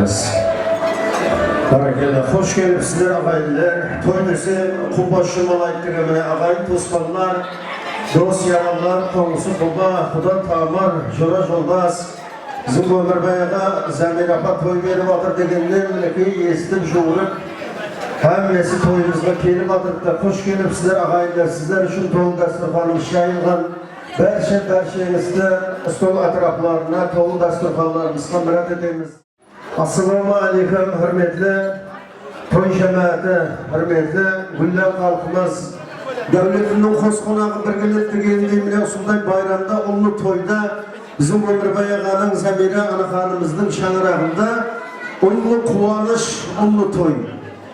Rahmet. Barakallah. Hoş gelipsizler ağaylar. Toy dese Kubaşı malaytırımına ağayın toskanlar, dost yaralar, konusu kuba, kuda tamar, jora jolbaz. Bizim ömür bayağı Zemir Apa toy verip atır degenler ki yestim joğurup hemmesi toyumuzda kelip atırıp da hoş gelipsizler ağaylar. Sizler için toğun dasturfanı şayılgan berşenizde stol atraflarına toğun dasturfanlarımızla mürat edemiz. Assalamu alaikum hürmetli toy cemaati, hürmetli güllem halkımız. Devletinin koz konağı birgilikte geldiğimde usulday bayramda, onlu toyda bizim Ömür Bayağı'nın Zemire Anahanımızın şanırağında onlu kuvanış, onlu toy.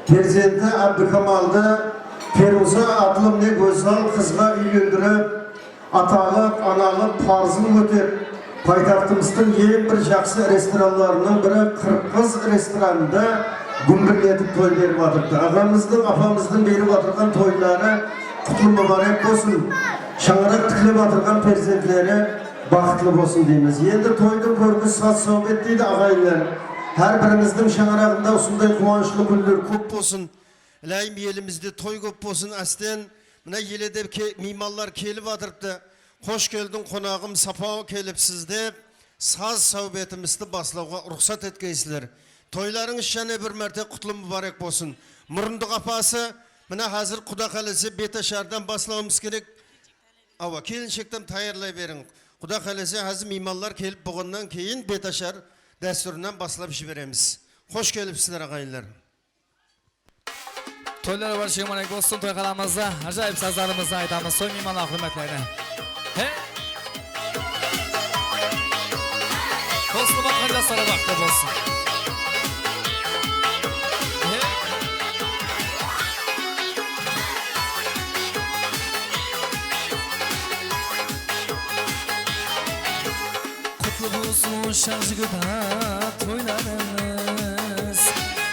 Prezidenti Abdükamal'da Feruza adlı ne güzel kızla uyandırıp atalık, analık, farzını ötüp paytaxtımızın en bir жақсы restoranlarının biri Kırkız restoranında gümbürletip toy verip atırdı. Ağamızın, apamızın verip atırgan toyları kutlu mübarek olsun. Şanırak tıklep atırgan prezidentleri bakıtlı olsun deyimiz. Endi toyda körgü saat sohbet deydi ağaylar. Her birimizin şanırağında usunday kuvançlı güller köp olsun. Layım elimizde toy köp olsun. Aslen mına yelede mimallar kelip atırdı. Hoş geldin konağım sapağı kelipsiz dep saz sohbetimizde baslauga ruhsat etkeysizler. Toylarınız şane bir merte kutlu mübarek bolsun. Murunduk apası mına hazır Kuda kalesi Betaşar'dan baslauımız gerek. Ava kelinçekten tayarlay verin. Kuda kalesi hazır mimallar kelip boğundan keyin Betaşar dasturundan baslap işi veremiz. Hoş gelipsizler ağaylar. Toylar var şeymanek olsun, toy kalamızda acayip sazlarımızda aytamiz soy mimallar hürmetlerine. He? Koslu bakınca sana baktı olsun. He? Kutlu bulsun şarjı gıda toylarınız,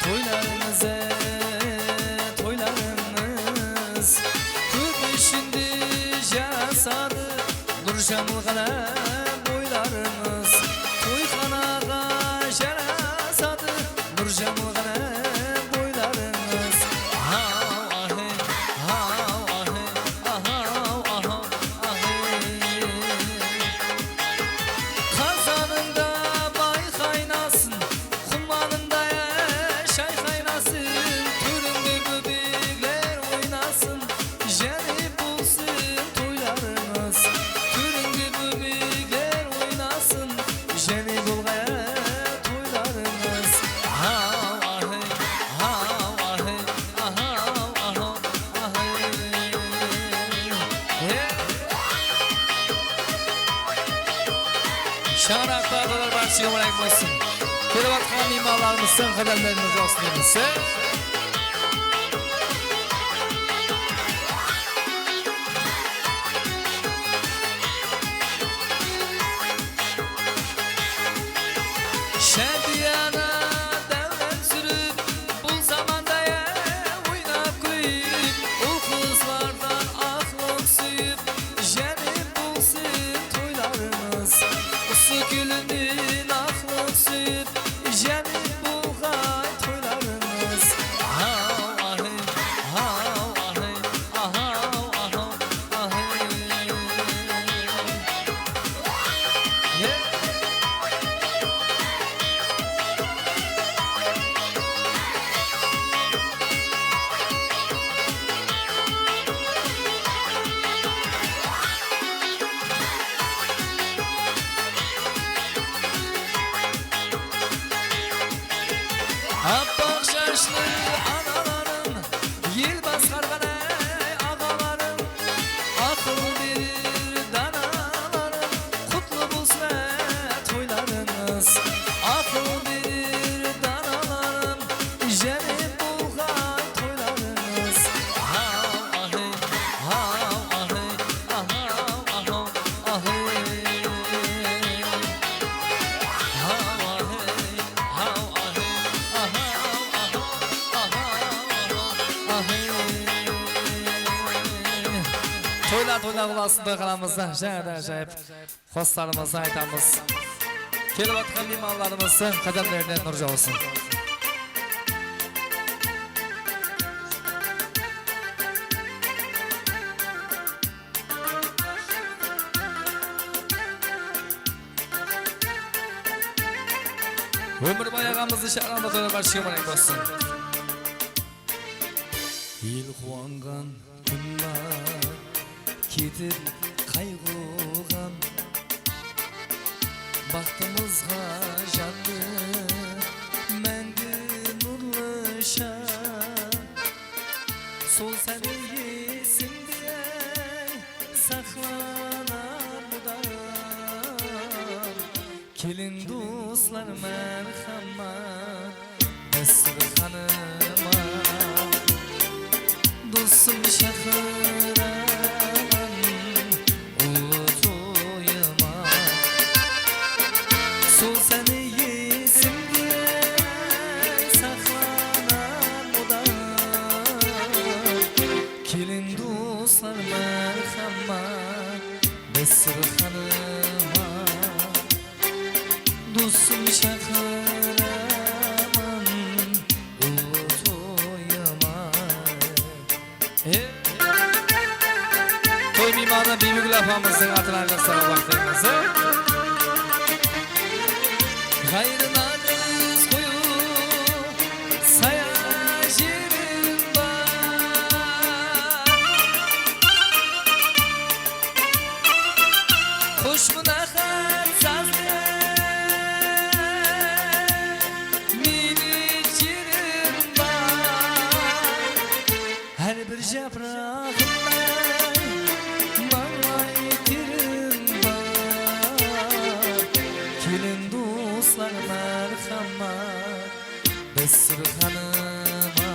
toylarınıza, toylarınız. Köp işindi jarasadı Nurşamılgana boylarınız, toyxanaga jarasadı Nurşamılgana boylarınız. Hav ahe, hav ahe, ahav ahav ahe. Kazanında bay kaynasın, kumanında şay kaynasın. Türünde böbekler oynasın, jeni bulsun toylarınız. Türünde böbekler oynasın, jeni bulgaya toylarınız. Hav ahe, hav ahe, ahav ahav ahe. Şanırakta kadar başçıya olarak olsun. Keravatkan mimarlarımızın kademleriniz olsun demişse. Şerdiyana devlet sürüp bu zamanda oynap koyup o kızlardan aklım suyup jeni bulsun toylarınız. Usu gülünün aklım suyup jeni bulgay toylarınız. Hav ahe, hav ahe, ahav ahav ahe. Yeah. Appak şaşlı analarım, yıl baskargana ağalarım. Akıl verir danalarım, kutlu bulsun toylarınız. Akıl verir danalarım, jeni bulgay toylarınız. Hav ahe, hav ahe, ahav ahav ahe. Hav ahe, hav ahe, ahav ahav ahe. Toylar ulasında kalamızda jada acayip hoslarımızda aytamiz. Kelip atkan limanlarımızın kademlerine nurca olsun. Ömür bayağımızı şaranda dönüp başlıyor dostum. Il kuangan günler ketip kaygıgan Baktımızga jandı мәңгі nurlu şan Sol seni есімде saklanar budan Kelin dostlar merhamet Esir hanıma Dostum şahıraman ulu toyuma Sol seni yesimde saklanan odan Kelin dostlar merhamet Besir hanıma Dostum şahıraman ulu toyuma Toy mimarı Büyük lafamızın adına gösteren vaktimizi Gayrınarız koyu sayacırım var Hoş mu nakar sazlı minicirım var Her bir japrağımdan malaytirim var Kelin dostlar merhamet Besir hanıma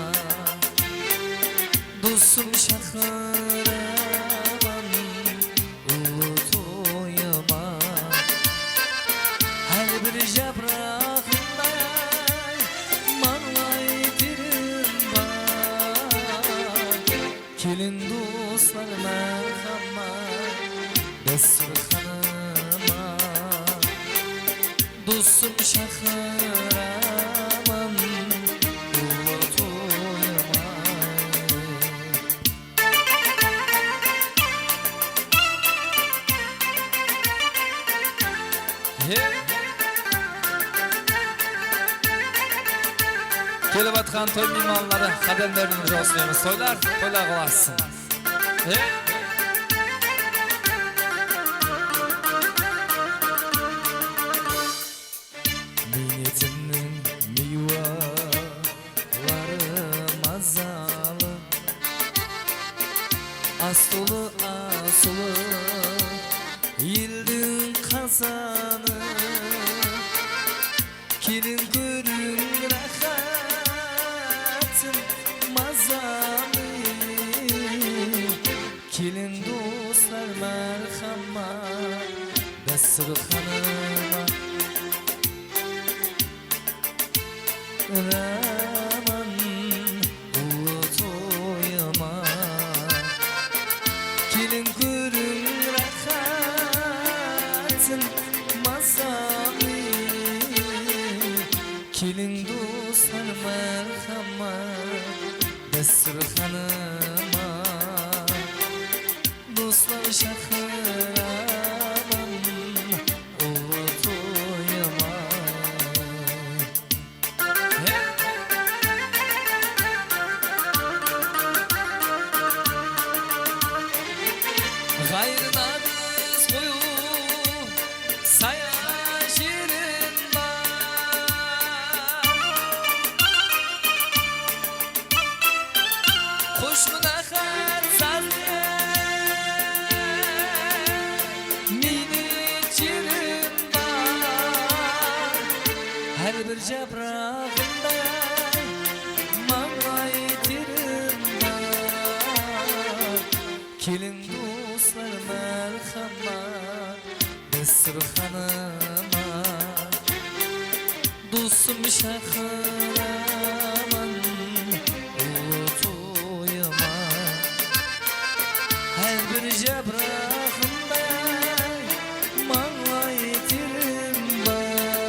Dostum şahıraman ulu toyuma Her bir japrağımdan malaytirim var Kelin dostlar merhamet Besir hanıma Dostum şahıraman ulu toyuma Kelip atkan toy mimanları kademlerinin nurca olsun deyimiz. Toylar kılarsın. Niyetimnin meyvaları mazalı Aslı yıldın kazanı Kelin görün rahatın mazamı Kelin dostlar merhamet Besir hanıma Raman ulu toyuma Kelin görün rahatın mazamı Kelin dostlar merhamet Besir hanıma Dostlar şahıraman ulu toyuma Gayrınarız koyu sayacırım var Hoş mu nakar sazlı minicirım var Her bir japrağımda malaytirim var Kelin dostlar merhamet Besir hanıma Dostum şahıraman ulu toyuma Her bir japrağımda malaytirim var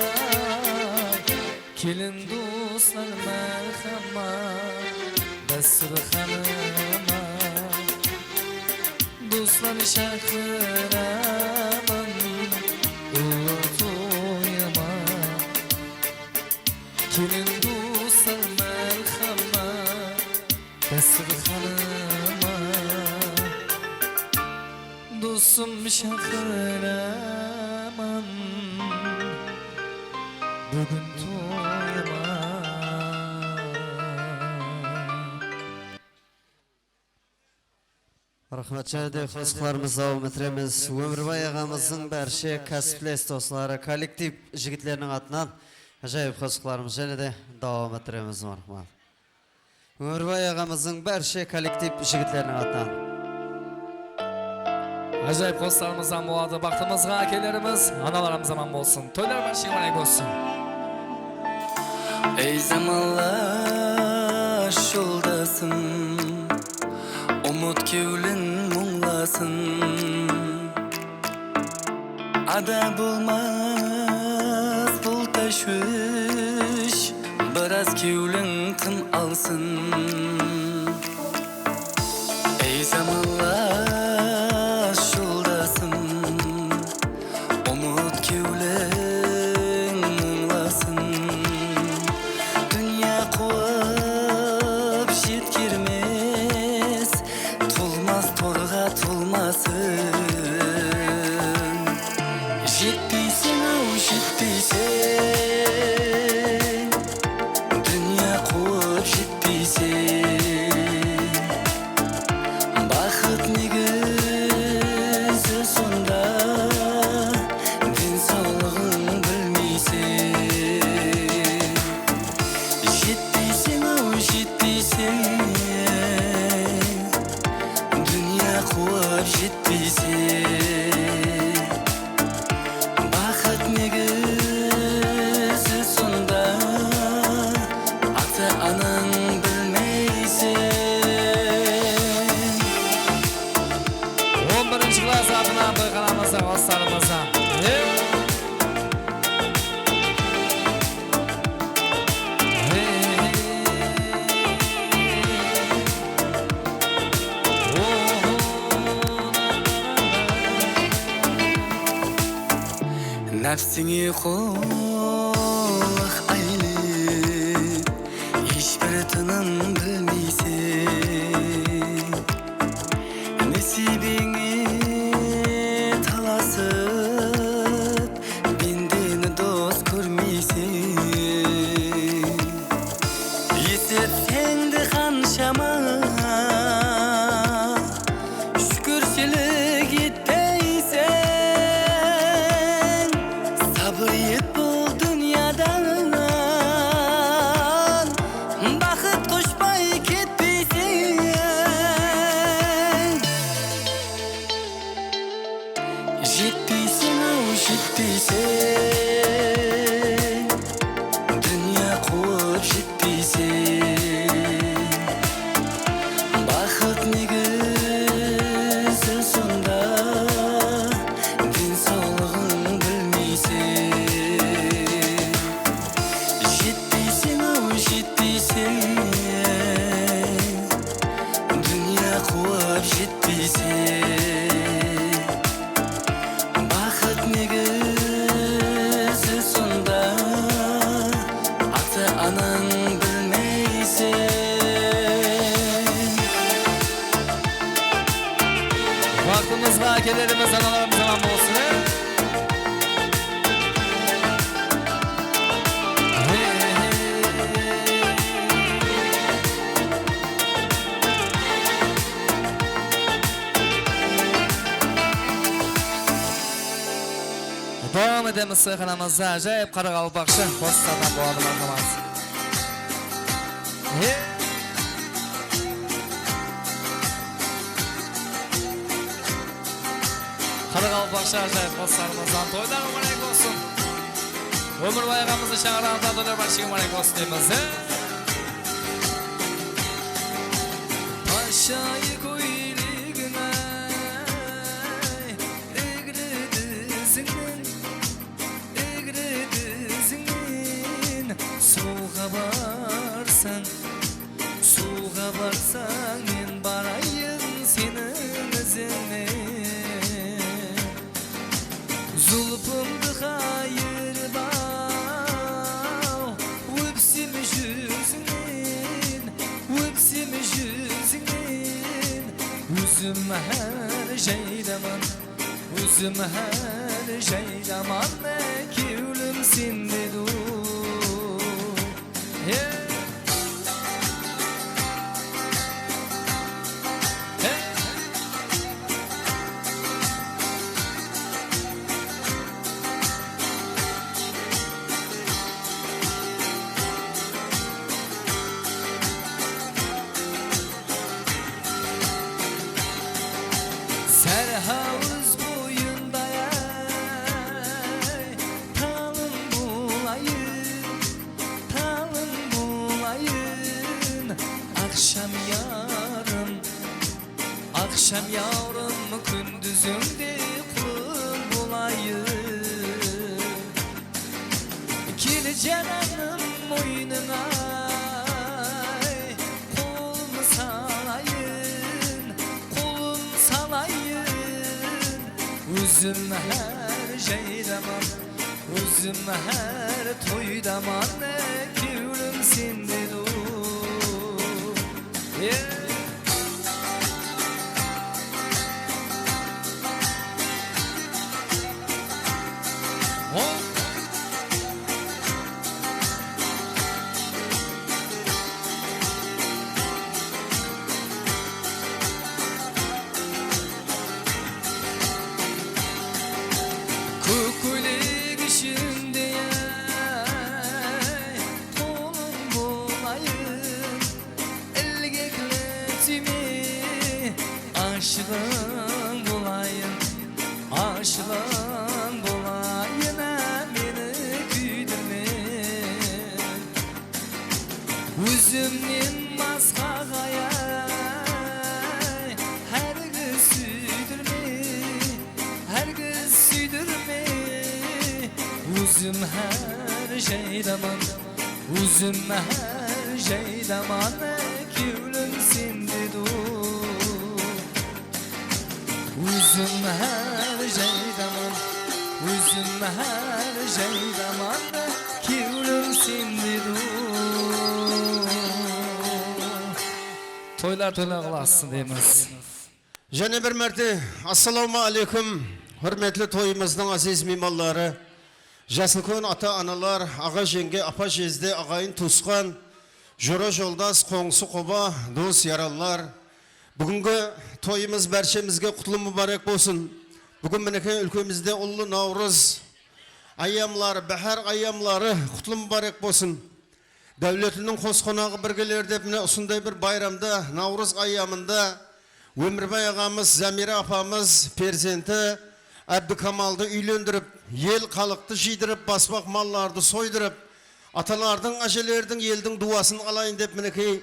Dostlar şakıramın ulu toyama Kelin dostlar merhama Dasturxanıma Dostum şakıramın Bugün toyama Rahmatçıda xoslarımız davam ettiremiz. Ömürbay ağamızın barcha kasblaş dostlari, kollektiv jigitlarning atынан ajoyib xoslarımız yana da davam ettiremiz marhamat. Ömürbay ağamızın barcha kollektiv jigitlarning atынан Ajoyib dostlarimizdan bo'ladi. Baxtimizga akalarimiz, analarimiz aman bo'lsin. To'ylar barcha muborak bo'lsin. Ey zamanlar yo'ldasın Umut kevlin munglasın Ada bulmaz bul teşviş Biraz kevlin tın alsın Ey zamanlar yo'ldasın Umut kevlin munglasın Dünya kuup jetkirmez Tulmaz torga tulmasın Jetpiysen au jetpiysen Dünya kuup jetpiysen Baxıt negisi sonda Din sağlığın bilmeysen Jetpiysen au jetpiysen Dünya kuup jetpiysen Baxıt negisi sonda Ata anan bilmeysen 11-chi klass adına bayqalamasa dostlarimizni. Nafsini qo'liq aylib Hechbir tinim bilmeysen Nasibingni talasib Bendini do'st ko'rmaysen Yetibsengdi qanchama Shukurchilik etmaysen Sabr et bu dunyodan Baxit qo'shmay ketmaysen Jetpiysen au jetpiysen Dünya qurup jetpiysen Baxit negisi sonda Din sağlığın bilmeysen Jetpiysen au jetpiysen Dünya qurup jetpiysen Baxit negisi sonda Ata anan bilmeysen Baxtimizga akalarimiz, analarimiz aman bo'lsin. Davam edemiz sayxanamizda ajoyib Qoraqalpoqcha postlardan bo'ladi marhamat. Qoraqalpoqcha ajoyib postlarimizdan to'ylar muborak bo'lsin. Ömürbay ağamızı çağıran to'ylar barcha muborak bo'lsin deymiz. Aşağı koyligine egri dizinin Suğa barsan men barayım senin izine şeydaman Özüm her şeydaman Kevlim sende du Serhavuz boyunda talın bulayın Akşam yarım gündüzümde kul bulayın Kil cananım boynuna Kolum salayın Özüm her şeydaman Özüm her toydaman Kevlim sende du Kukulik işinde kolum bulayın Elgekletimi aşığın bulayın Beni güydürme Üzümün maskagaya her gün süydürme Üzüm her şeydaman Kevlim sende du Üzüm her şeydaman Kevlim sende du Toylar kılasın deymiz. Және bir mərtə, assalamu alaikum, hürmetli toyumuzdan aziz mimalları, Жасылкөн ата-аналар, аға жеңге, апа жезде, ағайын тұсқан, жора жолдас, қоңсы қоба, дос яралар. Бүгінгі тойымыз бәршемізге құтлы мүбарек болсын. Бүгін мінеке өлкемізде ұлы Наурыз айамлары, бәхәр айамлары құтлы мүбарек болсын. Дәулетінің қос қонағы біргелерде міне осындай бір байрамда, Наурыз айамында Өмірбай ағамыз, Замира апамыз, перзенті Әбдікамалды үйлендіріп, ел қалықты жидіріп, баспақ малларды сойдырып, аталардың, әжелердің, елдің дуасын алайын деп мінекей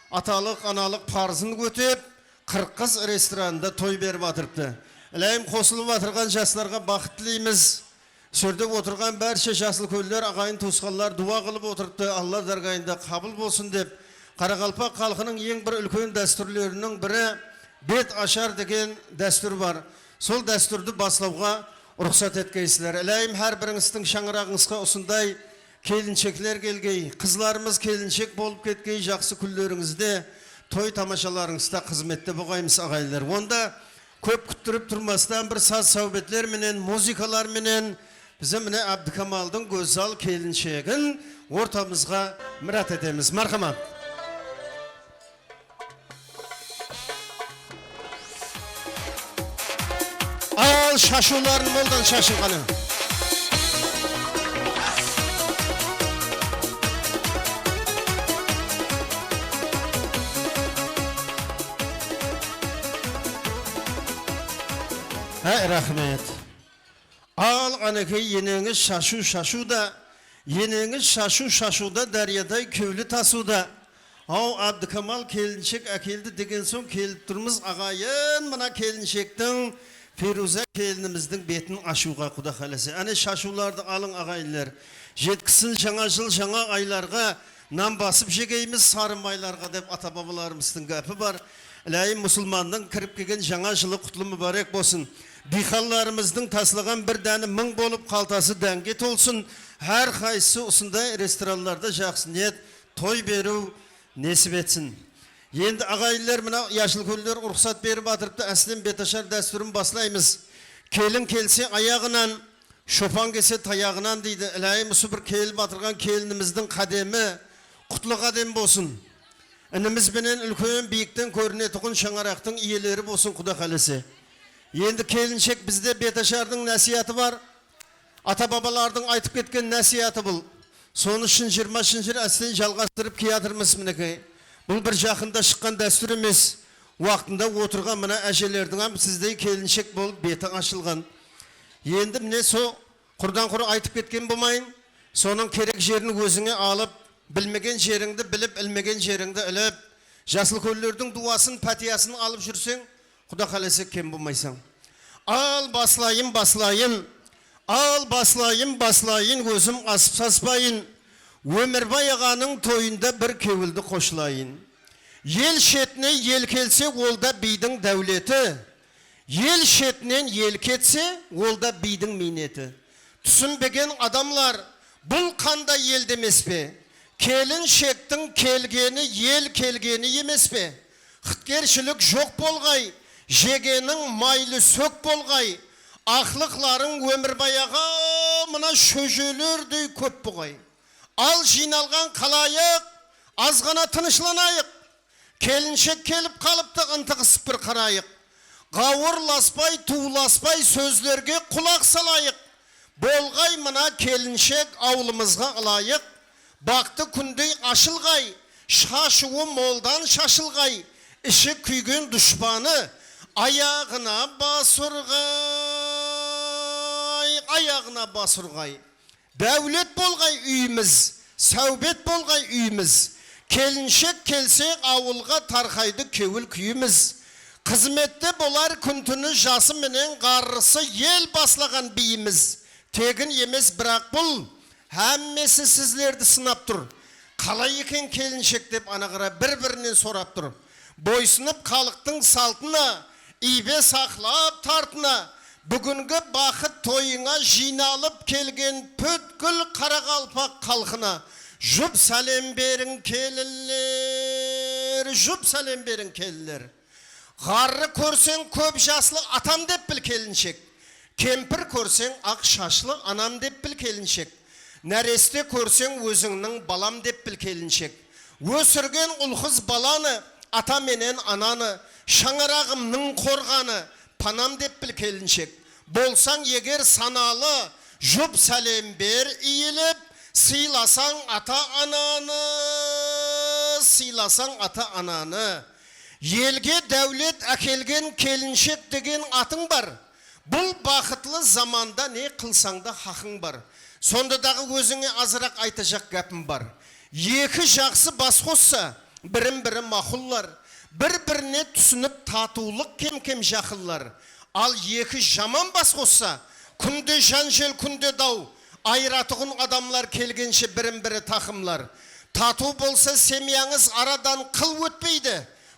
аталық, аналық парызын көтеп, 40 қыз ресторанында той беріп атырыпты. Әлейім қосылып атырған жастарға бақыт тілейміз. Сөрдеп отырған бәрше жасыл көлдер, ағайын туысқанлар дуа қылып отырыпты. Алла даргайында қабыл болсын деп, Қарақалпақ халқының ең бір үлкен дәстүрлерінің бірі бет ашар деген дәстүр бар. Сол дәстүрді баслауға рұқсат еткейсілер. Әлейім әр біріңіздің шаңырағыңызға осындай келіншектер келгей, қызларымыз келіншек болып кеткей жақсы күлдеріңізде, той тамашаларыңызда қызметте болғаймыз ағайлар. Онда көп күттіріп тұрмастан бір саз сәубетлер менен, музыкалар менен бізді міне Әбдікамалдың көзал келіншегін ортамызға мұрат етеміз. Мархамат. Al şaşuların moldan şaşırğanı. Hey rahmet. Al anaki yeneniz şaşu da, yeneniz şaşu da deryaday kövlü tasu da. Ау Abdikamal kelinçek akildi degen son kelip turmuz ağayın mına kelinçektin Firuze kelinimizдің bетін aşuğa kuda halası. Ani şaşularda alın ağaylar. Жеткісін жаңа жыл жаңа айларға нам басып жегейміз сарым айларға деп ата бабаларымыздың гәпі бар. Әлейім мұсылмандың кіріп келген жаңа жылы құтлы мүбарек болсын. Дихалларымыздың таслаған бір дәні мың болып қалтасы дәнге толсын. Әр қайсы осындай ресторанларда жақсы ниет той беру несіп етсін. Енді ағайындар мына яшыл көлдер рұқсат беріп атырыпты, әсілен беташар дәстүрін баслаймыз. Келін келсе аяғынан, шопан келсе таяғынан дейді. Ілайым ұсы бір келіп атырған келініміздің қадемі, құтлы қадем болсын. Ініміз бенен үлкен биіктен көрінетіғын шаңарақтың иелері болсын құда қалесе. Енді келіншек бізде беташардың нәсияты бар. Ата-бабалардың айтып кеткен нәсияты бұл. Соны үшін 20-ші әсілен жалғастырып кеятырмыз мінекей. Бұл бір жақында шыққан дәстүр емес. Уақытында отырған мына әжелердің сіздей келіншек болып беті ашылған. Енді міне со құрдан-құры айтып кеткен болмайын. Соның керек жерін өзіңе алып, білмеген жеріңді біліп, ілмеген жеріңді іліп, жасыл көллердің дуасын, пәтиясын алып жүрсең, құда қалесе кем болмайсың. Ал басылайын, басылайын, ал басылайын, басылайын, өзім асып саспайын. Өмірбай ағаның тойында бір кеуілді қошылайын. Ел шетіне ел келсе, ол да бидің дәулеті. Ел шетінен ел кетсе, ол да бидің минеті. Түсінбеген адамлар, бұл қандай ел демес пе? Келіншектің келгені ел келгені емес пе? Хыткершілік жоқ болғай, жегенің майлы сөк болғай. Ақлықларың өмірбай аға мына шөжелердей көп болғай. Ал жиналған қалайық, аз ғана тынышланайық. Келіншек келіп қалыпты ынтығысып бір қарайық. Ғауырласпай, туыласпай сөздерге құлақ салайық. Болғай мына келіншек аулымызға алайық. Бақты күндей ашылғай, шашуы молдан шашылғай. Іші күйген дұшпаны аяғына басырғай, аяғына басырғай. Дәулет болғай үйіміз, сәубет болғай үйіміз. Келіншек келсе ауылға тарқайды кеуіл күйіміз. Қызметте болар күнтіні жасы менен ғарысы ел баслаған бейіміз. Тегін емес бірақ бұл, әммесі сізлерді сынап тұр. Қалай екен келіншек деп анағыра бір-бірінен сорап тұр. Бойсынып халықтың салтына, ибе сақлап тартына. Бүгінгі бақыт тойыңа жиналып келген пөткіл қарақалпақ қалқына. Жұп сәлем берін келілер, жұп сәлем берін келілер. Ғарры көрсең көп жаслы атам деп біл келіншек. Кемпір көрсең ақ шашлы анам деп біл келіншек. Нәресте көрсең өзіңнің балам деп біл келіншек. Өсірген ұлқыз баланы, ата менен ананы, шаңырағымның қорғаны, панам деп біл келіншек. Болсаң егер саналы, жұп сәлем бер иіліп, сыйласаң ата ананы, сыйласаң ата ананы. Елге дәулет әкелген келіншек деген атың бар. Бұл бақытлы заманда не қылсаң да хақың бар. Сондадағы өзіңе азырақ айтажақ гәпім бар. Екі жақсы бас қосса, бірін-бірі мақұллар. Бір-біріне түсініп татулық кем-кем жақыллар. Ал екі жаман бас қосса, күнде жанжел, күнде дау. Айратығын адамлар келгенше бірін-бірі тақымлар. Тату болса семьяңыз арадан қыл өтпейді.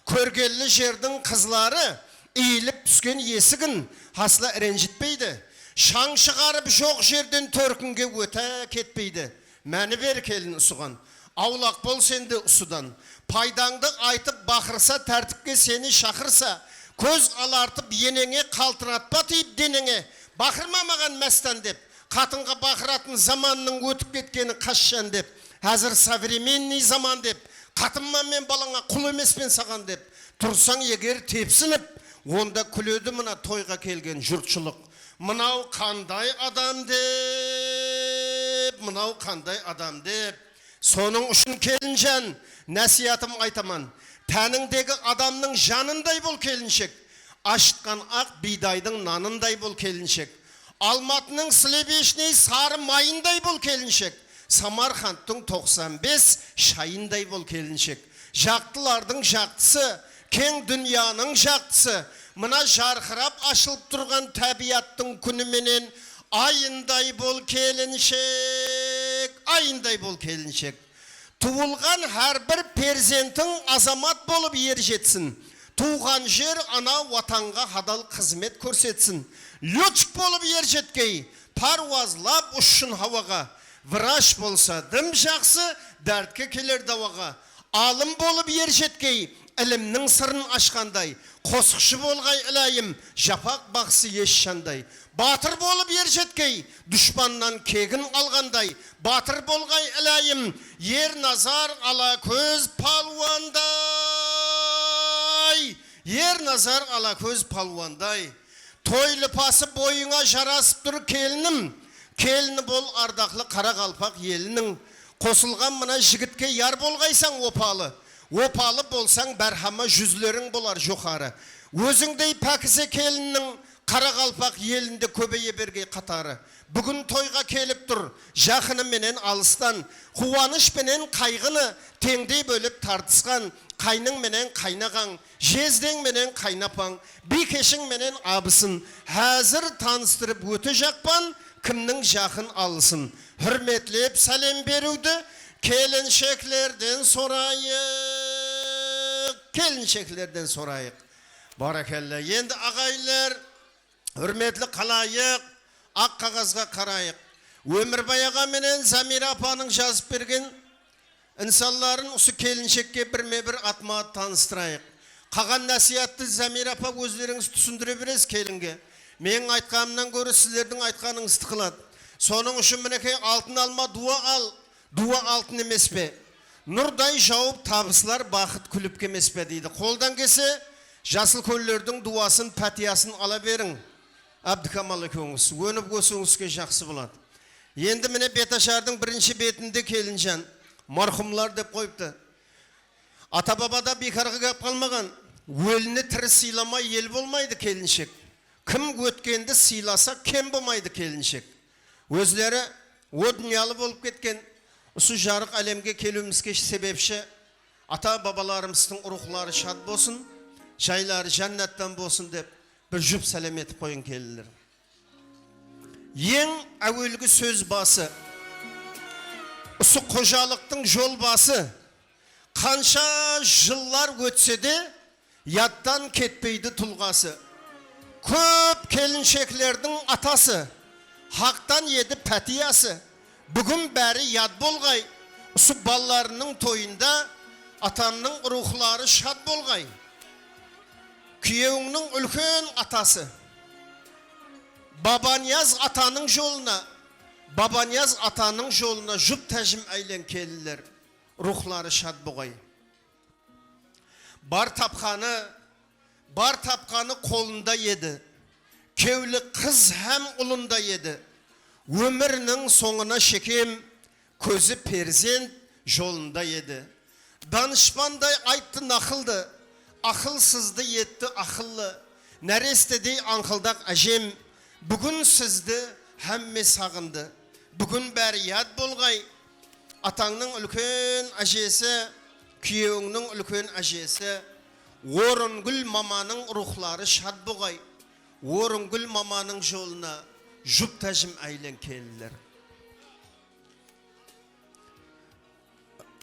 Көргелі жердің қызлары иіліп түскен есігін асла ренжітпейді. Шаң шығарып жоқ жерден төркінге өте кетпейді. Мәні бер келін ұсыған. Аулақ бол сенде ұсыдан. Пайдаңды айтып бақырса, тәртіпке сені шақырса, көз алартып енеңе қалтыратпа тиіп денеңе. Бақырма маған мәстан деп, қатынға бақыратын заманның өтіп кеткені қашшан деп, әзір современный заман деп, қатынма мен балаңа құл емеспен саған деп, тұрсаң егер тепсініп, онда күледі мына тойға келген жұртшылық. Мынау қандай адам деп, мынау қандай адам деп. Соның үшін келінжан, нәсиятым айтаман. Тәніңдегі адамның жанындай бол келіншек. Ашытқан ақ бидайдың нанындай бол келіншек. Алматының слебешней сары майындай бол келіншек. Самарқандтың 95 шайындай бол келіншек. Жақтылардың жақтысы, кең дүнияның жақтысы. Мына жарқырап ашылып тұрған табиаттың күніменен айындай бол келіншек, айындай бол келіншек. Туылған әрбір перзентің азамат болып ер жетсін. Туған жер ана ватанға хадал қызмет көрсетсін. Летчик болып ер жеткей, паруазлап ұшшын хаваға. Врач болса дым жақсы, дәртке келер даваға. Алым болып ер жеткей, ilmning sırrın aşkanday, qosqışı bolğay ilayim, japaq baqsı yeşşanday. Batır bolup yer jetkey, düşmandan kegin alganday, batır bolğay ilayim, yer nazar ala köz palvanday. Yer nazar ala köz palvanday. Toy lipası boyuna jarasıp dur kelinim, kelini bol ardaqlı qara qalpaq yelinin. Qosulgan mına jigitke yar bolğaysan opalı. Opalı bolsan berhama yüzlerin bolar joqarı. Özüngdey pakize kelinin qara qalpaq yelinde köbeye bergey qatarı. Bugün toyga kelip dur, жақыны menen alıstan, kuvanış menen qaygını tengdey bölüp tartıskan, qayның menen qaynağan, jezdeng menen qaynapan, bikeşin menen abısın, hazır tanыстырып öte jakpan, kimning жақын alısın. Hürmetlep salem berüdü, kelinşeklerden sorayık, kelinşeklerden sorayık. Barakallah. Endi ağaylar, hürmetli qalayık, ak qağazga qarayık. Ömürbay ağa menen Zamira apanın жазып bergen insanların usu kelinşekke birme-bir atma tanыстырайық. Qagan nasihatты Zamira apa özleriniz түсіндіре бересіз келінге. Менің айтқанымнан көрі сіздердің айтқаныңызды қылады. Соның үшін мінекей алтын алма дуа ал. Дуа алтын емес пе? Нұрдай жауып табысылар бақыт күліп кемес пе дейді. Қолдан кесе жасыл көллердің дуасын, пәтиясын ала берің. Абдыкамал екеуіңіз. Өніп көсіңізге жақсы болады. Енді міне Беташардың бірінші бетінде келінжан. Мархумлар деп қойыпты. Ата-бабада бекарға кеп қалмаған. Өліні тірі сыйламай ел болмайды келіншек. Кім өткенді сыйласа кем болмайды келіншек. Өзлері о дүниялы болып кеткен. Осы жарық әлемге келуімізге себепші ата-бабаларымыздың рухлары шат болсын, жайлары жәннаттан болсын деп бір жұп сәлем етіп қойын келілер. Ең әуелгі сөз басы, осы қожалықтың жол басы, қанша жыллар өтсе де, яттан кетпейді тұлғасы. Көп келіншеклердің атасы, хақтан еді пәтиясы. Бүгін бәрі яд болғай, осы балларының тойында атамның рухлары шат болғай. Күйеуіңнің үлкен атасы. Бабанияз атаның жолына жұп тәжім әйлен келілер. Рухлары шат болғай. Бар тапқаны қолында еді. Кеулі қыз һәм ұлында еді. Өмірінің соңына шекем, көзі перзент жолында еді. Данышпандай айтты нақылды, ақылсызды етті ақыллы. Нәрестедей аңқылдақ әжем, бүгін сізді һәмме сағынды. Бүгін бәрі яд болғай, атаңның үлкен әжесі, күйеуіңнің үлкен әжесі, Орынгүл маманың рухлары шат болғай. Орынгүл маманың жолына жұп тәжім әйлен келілер.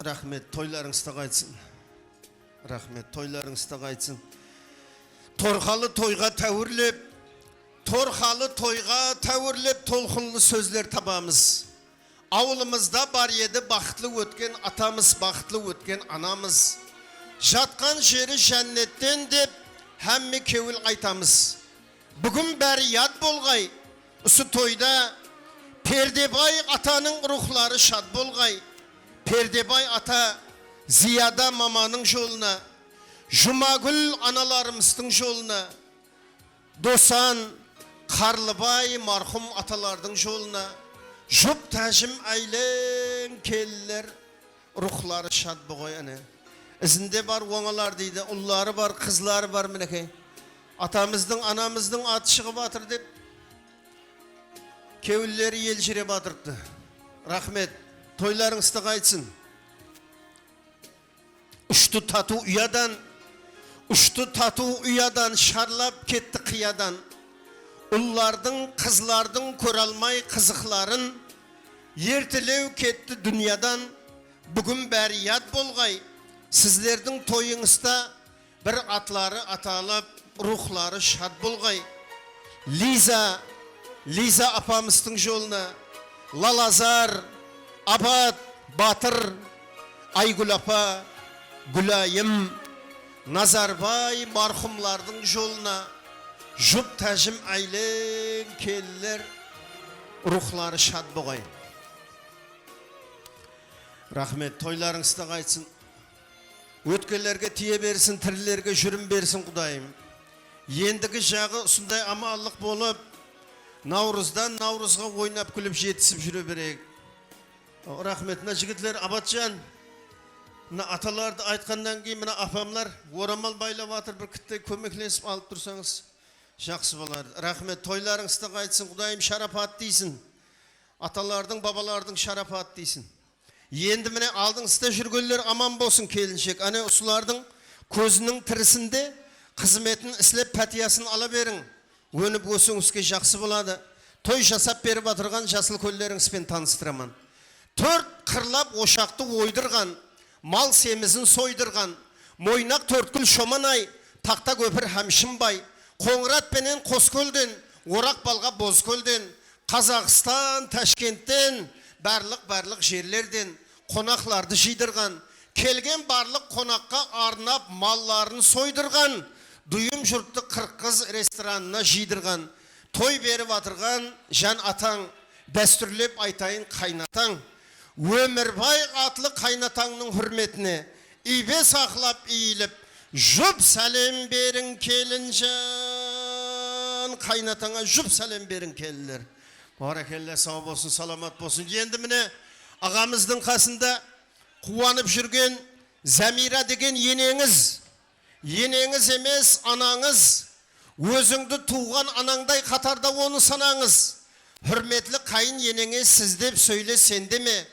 Рахмет, тойларыңызда қайтсын. Рахмет, тойларыңызда қайтсын. Торқалы тойға тәуірлеп толқынлы сөздер табамыз. Ауылымызда бар еді бақытлы өткен атамыз, бақытлы өткен анамыз. Жатқан жері жәннеттен деп һәмме кеуіл айтамыз. Бүгін бәрі яд болғай. Осы тойда Пердебай атаның рухлары шат болғай. Пердебай ата Зияда маманың жолына, Жұмагүл аналарымыздың жолына, Досан, Қарлыбай мархум аталардың жолына жұп тәжім әйлен келілер. Рухлары шат болғай әне. Ізінде бар оңалар дейді, ұллары бар, қызлары бар мінекей. Атамыздың, анамыздың аты шығып атыр деп кеуіллері ел жіре батырды. Рахмет, тойларыңызды қайтсын. Ұшты тату ұядан шарлап кетті қиядан. Ұллардың, қызлардың көралмай қызықларын ертілеу кетті дүниядан. Бүгін бәрі яд болғай. Сіздердің тойыңызда бір атлары аталып, рухлары шат болғай. Лиза апамыздың жолына, Лалазар, Абат, Батыр, Айгүл апа, Гүлайым, Nazarbay marhumlarning yoluna jup tәжім aylen keldiler, ruhlары şad boğayın. Rahmet, toylarыңızda qaytsın. Өткелерге тие берсін, тірілерге жүрім берсін Құдайым. Ендігі жағы ұсындай амалық болып, Наурыздан Наурызға ойнап күліп жетісіп жүре берейік. Рахмет, мына жігітлер, Абатжан, мына аталарды айтқаннан кейін мына апамлар орамал байлап атыр, бір кітті көмекленісіп алып тұрсаңыз, жақсы болар. Рахмет, тойларыңызда қайтсын, Құдайым шарапат дейсін. Аталардың, бабалардың шарапат дейсін. Енді міне алдыңызда жүргенлер аман болсын келіншек. Ане ұсылардың көзінің тірісінде қызметін іслеп пәтиясын ала берің. Өніп өсіңізге жақсы болады. Той жасап беріп атырған жасыл көлдеріңізбен таныстыраман. 4 қырлап ошақты ойдырған, мал семізін сойдырған, мойнақ 4 күл шоманай, тақта көпір Хамшынбай, Қоңырат пенен Қоскөлден, Орақ балға Бозкөлден, Қазақстан, Ташкенттен, барлық жерлерден қонақларды жидырған, келген барлық қонаққа арнап малларын сойдырған, дүйім жұртты Қырғыз ресторанына жидырған, той беріп атырған жан атаң, дәстүрлеп айтайын қайнатаң. Өмірбай атлы қайнатаңның хүрметіне ибе сақлап иіліп, жұп сәлем берін келінжан. Қайнатаңа жұп сәлем берін келілер. Баракелле, сау болсын, саламат болсын. Енді міне ағамыздың қасында қуанып жүрген Замира деген енеңіз емес анаңыз, өзіңді туған анаңдай қатарда оны санаңыз. Хүрметлі қайын енеңе сіз деп сөйле сенде ме?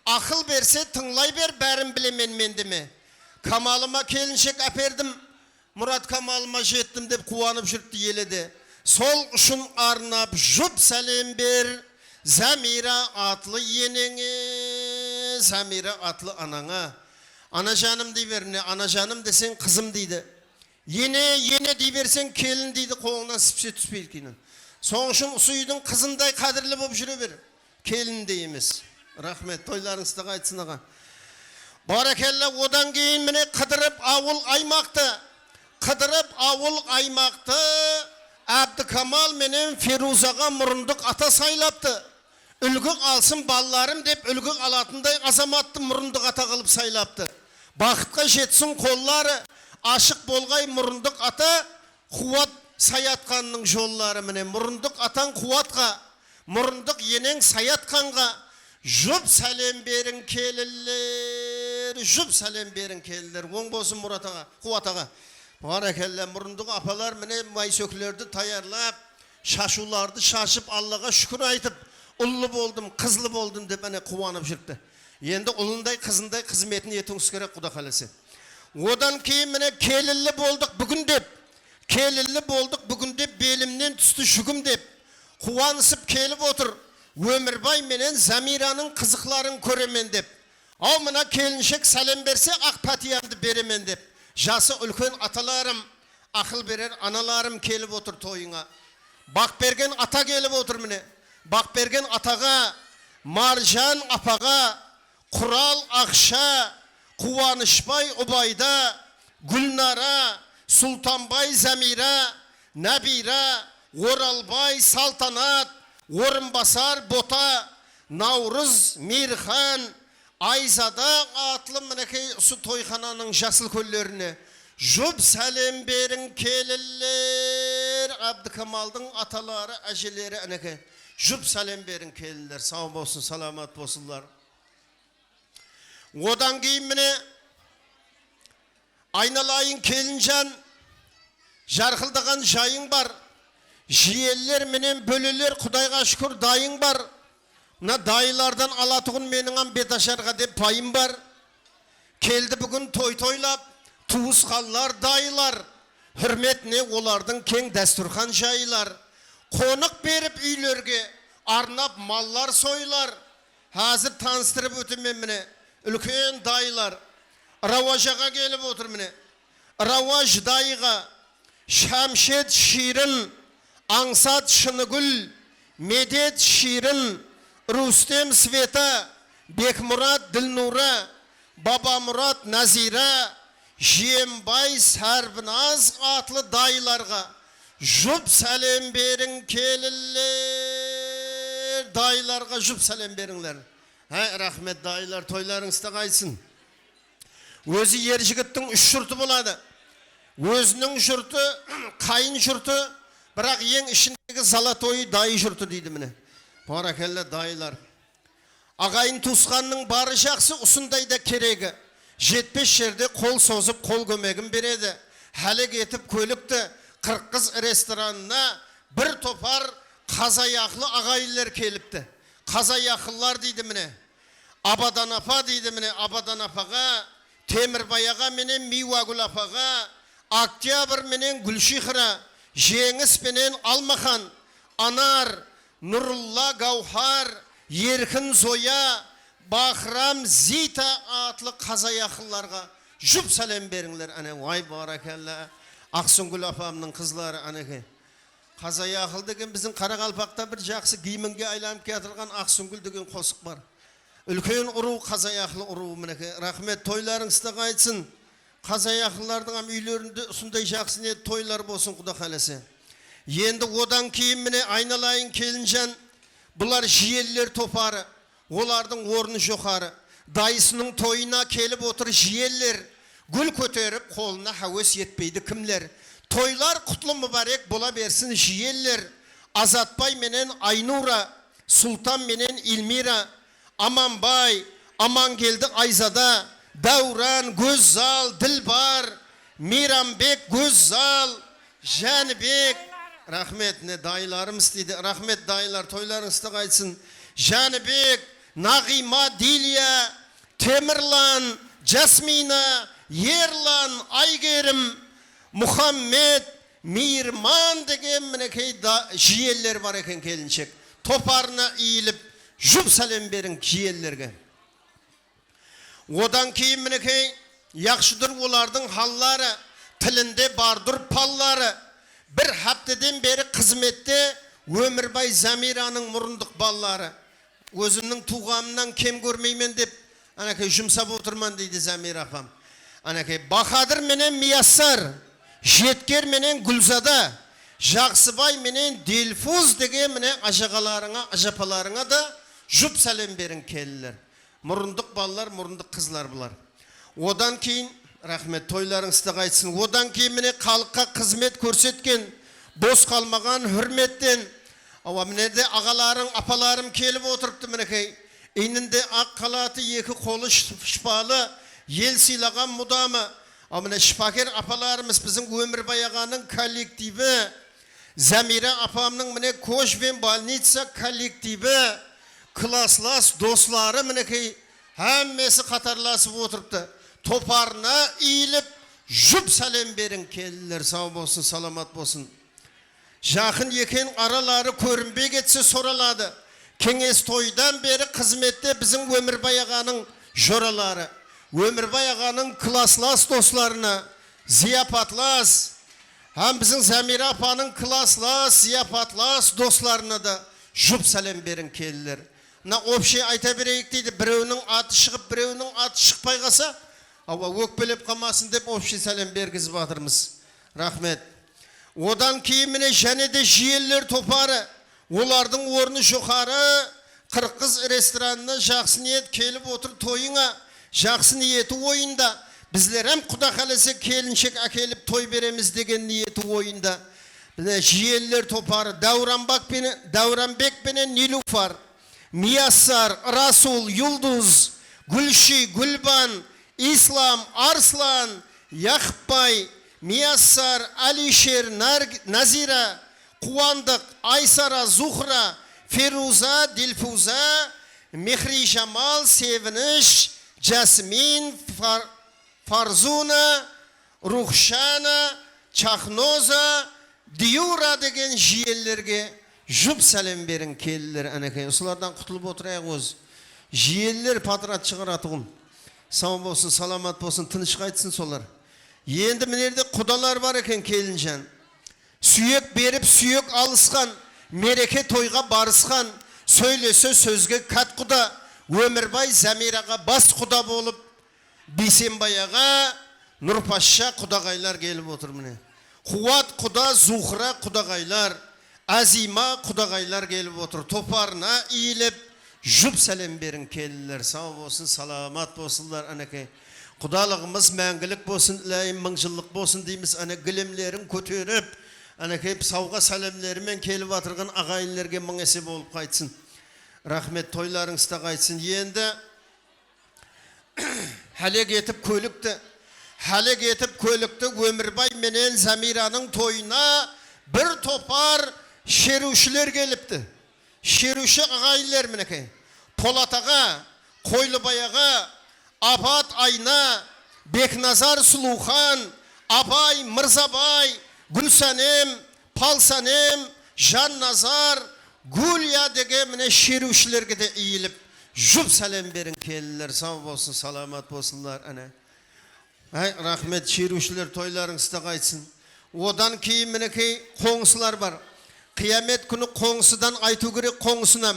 Ақыл берсе тыңлай бер, бәрін білемен менде ме? Камалыма келіншек әпердім, Мұрат Камалыма жеттім деп қуанып жүртті еледі. Сол үшін арнап жұп сәлем бер, Замира атлы енеңе, Замира атлы анаңа. Ана жаным дей беріне, ана жаным десең қызым дейді. Ене дей берсең келін дейді, қолыңнан сіпсе түспейді кейінен. Соң үшін ұсыйдың қызындай қадірлі болып жүре бер. Келін де емес. Рахмет, тойларыңызда қайтсын аға. Баракелла, одан кейін міне қыдырып ауыл аймақты, Әбдікамал менен Ферузаға мұрындық ата сайлапты. Үлгі алсын балаларым деп үлгі алатындай азаматты мұрындық ата қылып сайлапты. Бақытқа жетсін қоллары, ашық болғай мұрындық ата, қуат саятқанның жоллары міне. Мұрындық атаң қуатқа, мұрындық енең саятқанға, жұп сәлем берін келілер, жұп сәлем берін келілер. Оң болсын Мұрат аға, қуат аға. Баракелле, мұрындық апалар міне майсөкілерді таярлап, шашуларды шашып, Аллаға шүкір айтып, ұлы болдым, қызлы болдым деп әне қуанып жүрді. Енді ұлындай, қызындай қызметін етіңіз керек, Құда қаласы. Одан кейін міне келілі болдық бүгін деп, белімнен түсті жүгім деп, қуанысып келіп отыр. Өмірбай менен Замираның қызықларын көремен деп. Ау мына келіншек сәлем берсе, ақ пәтиямды беремен деп. Жасы үлкен аталарым, ақыл берер аналарым келіп отыр тойыңа. Бақ берген ата келіп отыр міне. Бақ берген атаға, Маржан апаға, Құрал Ақша, Қуанышбай Убайда, Гүлнара, Султанбай Замира, Нәбира, Оралбай Салтанат, Орынбасар Бота, Наурыз Мирхан, Айзада атлы мінекей ұсы тойхананың жасыл көллеріне жұп сәлем берін келілер. Әбдікамалдың аталары, әжелері әнеке жұп сәлем берін келілер. Сау болсын, саламат болсынлар. Одан кейін міне айналайын келінжан, жарқылдаған жайың бар. Жиелер менен бөлелер, Құдайға шүкір дайың бар. Мына дайылардан алатығын меніңен беташарға деп пайым бар. Келді бүгін тойлап, туысқанлар дайылар. Хүрметіне олардың кең дәстүрхан жайылар. Қонық беріп үйлерге арнап маллар сойлар. Hazır tanыстырып өтімен міне үлкен дайылар. Раважаға келіп отыр міне. Раваж дайыға Шамшет Ширин, Аңсат Шыныгүл, Медет Ширин, Рустем Света, Бекмұрат Ділнура, Бабамұрат Назира, Жиенбай Сәрбіназ атлы дайларға жұп сәлем берің келілер. Дайларға жұп сәлем беріңлер. Рахмет дайлар, тойларыңызда қайсын. Өзі ер жігіттің үш жұрты болады. Өзінің жұрты, қайын жұрты, бірақ ең ішіндегі залатойы дай жұрты дейді міне. Баракелле дайлар. Ағайын туысқанның бары жақсы, ұсындай да керегі. Жетпес жерде қол созып, қол көмегін береді. Хәлі кетіп көлікті Қырқыз ресторанына бір топар қазаяқлы ағайынлар келіпті. Қазаяқлылар дейді міне. Абадан апа дейді міне. Абадан апаға, Темірбай аға менен Миуагүл апаға, Октябрь менен Гүлшихра, Жеңіс менен Алмахан, Анар, Нұрулла Гаухар, Еркін Зоя, Бахрам Зита атлы қазаяқлыларға жұп сәлем беріңлер. Вай баракалла. Ақсұңгүл апамның қызлары анеке. Қазаяқыл деген біздің Қарақалпақта бір жақсы геймінге айланып кетірген Ақсұңгүл деген қосық бар. Үлкен ұру қазаяқлы ұру мінеке. Рахмет, тойларыңызда қайтсын. Қазаяқлылардың үйлерінде ұсындай жақсы не тойлар болсын құда қаласы. Енді одан кейін міне айналайын келінжан. Бұлар жиелілер топары. Олардың орны жоқары. Дайысының тойына келіп отыр жиелілер. Гүл көтеріп қолына хауес етпейді кімлер. Тойлар құтлы мүбарек бола берсін жиелілер. Азатбай менен Айнура, Сұлтан менен Илмира, Аманбай, Амангелді Айзада, Дәуран, Гөззал, Ділбар, Мейрамбек, Гөззал, Жәнібек. Рахмет, не дайларымыз дейді. Рахмет дайлар, тойларыңызды қайтсын. Жәнібек, Нағима, Дилия, Темірлан, Жасмина, Ерлан, Айгерім, Мұхаммед, Мейірман деген мінекей жиелер бар екен келіншек. Топарына иіліп, жұп сәлем берің жиелерге. Одан кейін мінекей яқшыдыр олардың халлары, тілінде бардыр паллары. Бір хаптеден бері қызметте Өмірбай Замираның мұрындық баллары. Өзімнің туғанымнан кем көрмеймен деп жұмсап отырман дейді Замир апам. Бахадыр менен Мияссар, Жеткер менен Гүлзада, Жақсыбай менен Дилфуз деген міне ажағаларыңа, ажапаларыңа да жұп сәлем берін келілер. Мұрындық балалар, мұрындық қызлар бұлар. Одан кейін, рахмет, тойларыңызды қайтсын. Одан кейін міне халыққа қызмет көрсеткен, бос қалмаған хүрметтен, мінеде ағаларың, апаларым келіп отырыпты мінекей. Енінде ақ қалаты екі қолы шпалы, ел сыйлаған мұдамы. Міне шпакер апаларымыз біздің Өмірбай ағаның коллективі, Замира апамның міне Кошвен больница коллективі, класслас достары мінекей әммесі қатарласып отырыпты. Топарына иіліп, жұп сәлем берін келілер, сау болсын, саламат болсын. Жақын екен аралары көрінбей кетсе соралады. Кеңес тойдан бері қызметте біздің Өмірбай ағаның жоралары. Өмірбай ағаның класслас достарына, зияпатлас, біздің Замира апаның класслас, зияпатлас достарына да жұп сәлем берін келілер. Общий айта берейік дейді, біреуінің аты шығып, біреуінің аты шықпай қалса, өкпелеп қалмасын деп общий сәлем бергізіп батырмыз. Рахмет. Одан кейін міне және де жиелілер топары, олардың орны жоғары, Қырқыз ресторанына жақсы ниет келіп отыр тойыңа, жақсы ниеті ойында. Біздер әм құда қаласы келіншек әкеліп той береміз деген ниеті ойында. Жиелілер топары, Дәуранбек пенен Нилуфар, Мияссар, Расул, Юлдуз, Гүлши, Гүлбан, Ислам, Арслан, Яқпай, Мияссар, Алишер, Назира, Қуандық, Айсара, Зухра, Феруза, Дилфуза, Мехри Жамал, Севініш, Жасмин, Фарзуна, Рухшана, Чахноза, Диюра деген жиелерге жұп сәлем берін келілер. Осылардан құтылып отырайық өз. Жиелер патрат шығаратығын. Сау болсын, саламат болсын, тыныш қайтсын солар. Енді мінерде құдалар бар екен келінжан. Сүйек беріп, сүйек алысқан, мереке тойға барысқан, сөйлесе сөзге кәт құда, Өмірбай Замираға бас құда болып, Бейсенбай аға, Nurpaşa kudagaylar gelip otur mine. Kuvat kuda, Zuhra kudagaylar, Azima kudagaylar gelip otur. Toparına iyilip, jüp selam verin kelliler. Sağ olsun, salamat olsunlar anake. Kudalığımız мәңгілік болсын, ilahim mıngcılık bolsun deyimiz. Ana gülümlerin kötürüp, anake hep savga salamlarымен kelip atırgan ağayinlerge mıng esep olup kaytsın. Rahmet toylarınızda kaytsın. Yendi halek etip kölükte Ömürbay menen Zamira'nın toyuna bir topar şeruşiler gelipti. Şeruşi ağayinler mineke. Polat Ağa, Koylubay Ağa, Abat Ayna, Beknazar Suluhan, Abay Mırzabay, Gülsanem, Palsanem, Jan Nazar, Gülya dege mine şeruşilerge de iyilip jüp salam verin kelliler. Sağ olsun, salamat olsunlar ana. Hay rahmet şeruşiler toylarınızda kaytsın. Odan keyin minekey koңсылар var. Kıyamet günü koңсыдан айту керек koңсынам.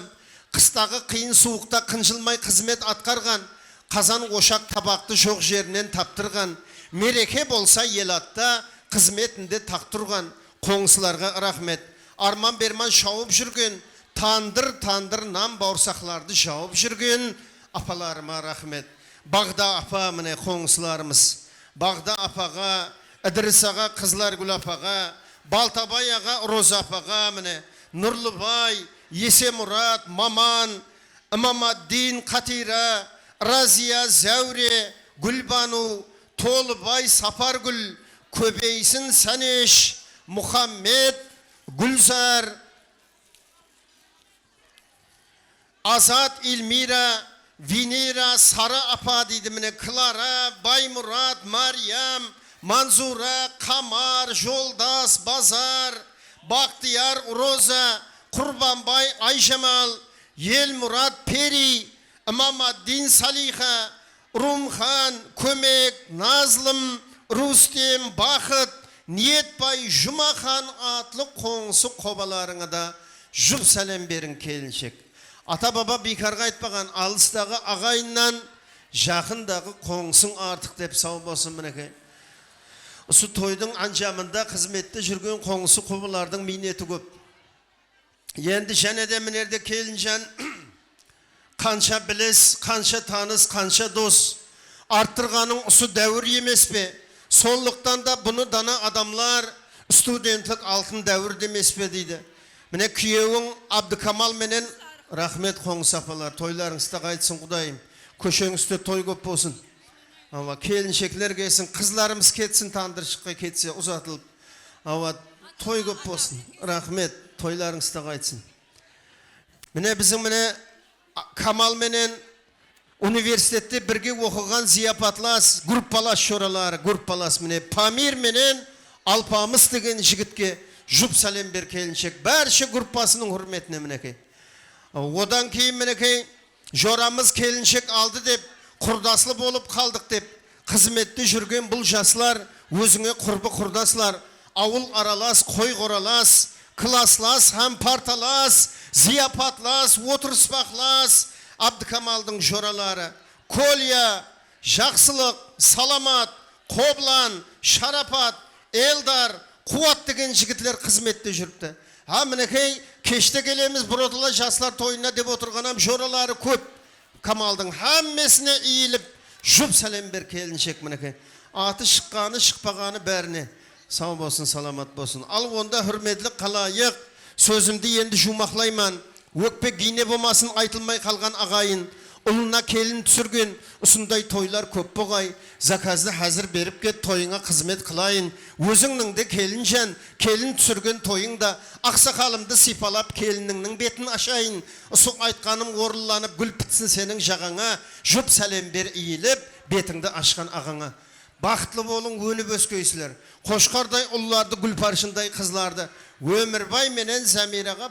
Kıstagı kıyın soğukta kınjılmay hizmet atkargan, kazan oşak tabakты жоқ жерінен таптырған, мереке болса ел атта қызметінде тақтырған koңсыларға рахмет. Арман берман шауып жүрген, tandır nam bağırsaklardı жауып жүрген apalarıma rahmet. Bağda apa mine koңсыларымыз. Bağda apaga, İdris Ağa, Kızlargül apaga, Baltabay Ağa, Roza apaga mine, Nurlubay, Yese Murat, Maman, İmamaddin, Katira, Raziya, Zevre, Gülbanu, Tolubay, Sapargül, Köbeysin Saneş, Muhammed, Gülzar, Azat İlmira, Vinira, Sara apa deydi mine, Klara, Baymurat, Maryam, Manzura, Kamar, Joldas, Bazar, Bahtiyar, Roza, Kurbanbay, Ayşemal, Yelmurat, Peri, İmamaddin, Saliha, Rumhan, Kömek, Nazlım, Rustem, Bakıt, Niyetbay, Jumahan atlı koңсы kobalarına da jüp salam verin kelinecek. Ata baba bekarga aytpagan alыстагы agayından жақындағы koңсың artık dep sağ bolsun mineke. Su toydun ancamında hizmette жүрген koңсы kobalardың minneti көп. Endi jene de minerde kelinjan kança biles, kança tanыс, kança dos. Arttırganın usu dәуір емес be. Sonluktan da bunu dana adamlar studentlik altın dәуір demes be deydi. Mine kүйеуің Abdikamal menen rahmet koңсы apalar, toylarыңızda kaytsın Kudayım. Köşeğinizde toy köp bolsun. Ama kelinçekler gelsin, kızlarımız ketsin, tandırışıkka ketse uzatılıp. Ama toy köp bolsun. Rahmet, toylarыңızda kaytsın. Mine bizim mine Kamal menen üniversitette birge okugan ziyapatlas, gruppalas şoralar, gruppalas mine Pamir menen Alpamız degen jigitke jup salam ber kelinçek. Barcha gruppasının hürmetine mineke. Odan keyin mineke joramız kelinçek aldı dep, kurdaslı bolup kaldık dep, hizmette жүрген бұл жаслар өзіңе құрбы құрдасылар, ауыл аралас, қой қоралас, klaslас, ham partalas, ziyapatlas, oturıspaqlas, Abdikamal'dың joraları, Kolya, Жақсылық, Salamat, Qoblan, Şarapat, Eldar, Kuvat degen jigitler hizmette жүріпті. Ha minekey keşte gelemiz buradala жаслар toyuna dep oturganam joraları köp. Kamal'dың hammesine iyilip jup salam ber kelinecek minekey. Atı şıqqanı, şıqpağanı bärine. Sağ bolsun, salamat bolsun. Al onda hürmetli qalayıq. Sözümді endi jumaqlayman. Ökpe giyne bolmasın aytılmay kalgan agayın. Uluna kelin түсірген, usunday toylar köp boğay. Zakazды hazır berip ket toyuna hizmet kılayın. Özüngнің de kelinjen, kelin түсірген toyыңda aksakalımды sipalap keliningning betin aşayın. Usuq aytqaным orullanıp gül pitsin senin jağana. Jup salam ber iyilip betingdi aşkan ağana. Baxtlı bolun önüp öskөйсүлөр. Qoşqarday ullardı, gülparşınday kızlardı. Ömürbay menen Zamiraga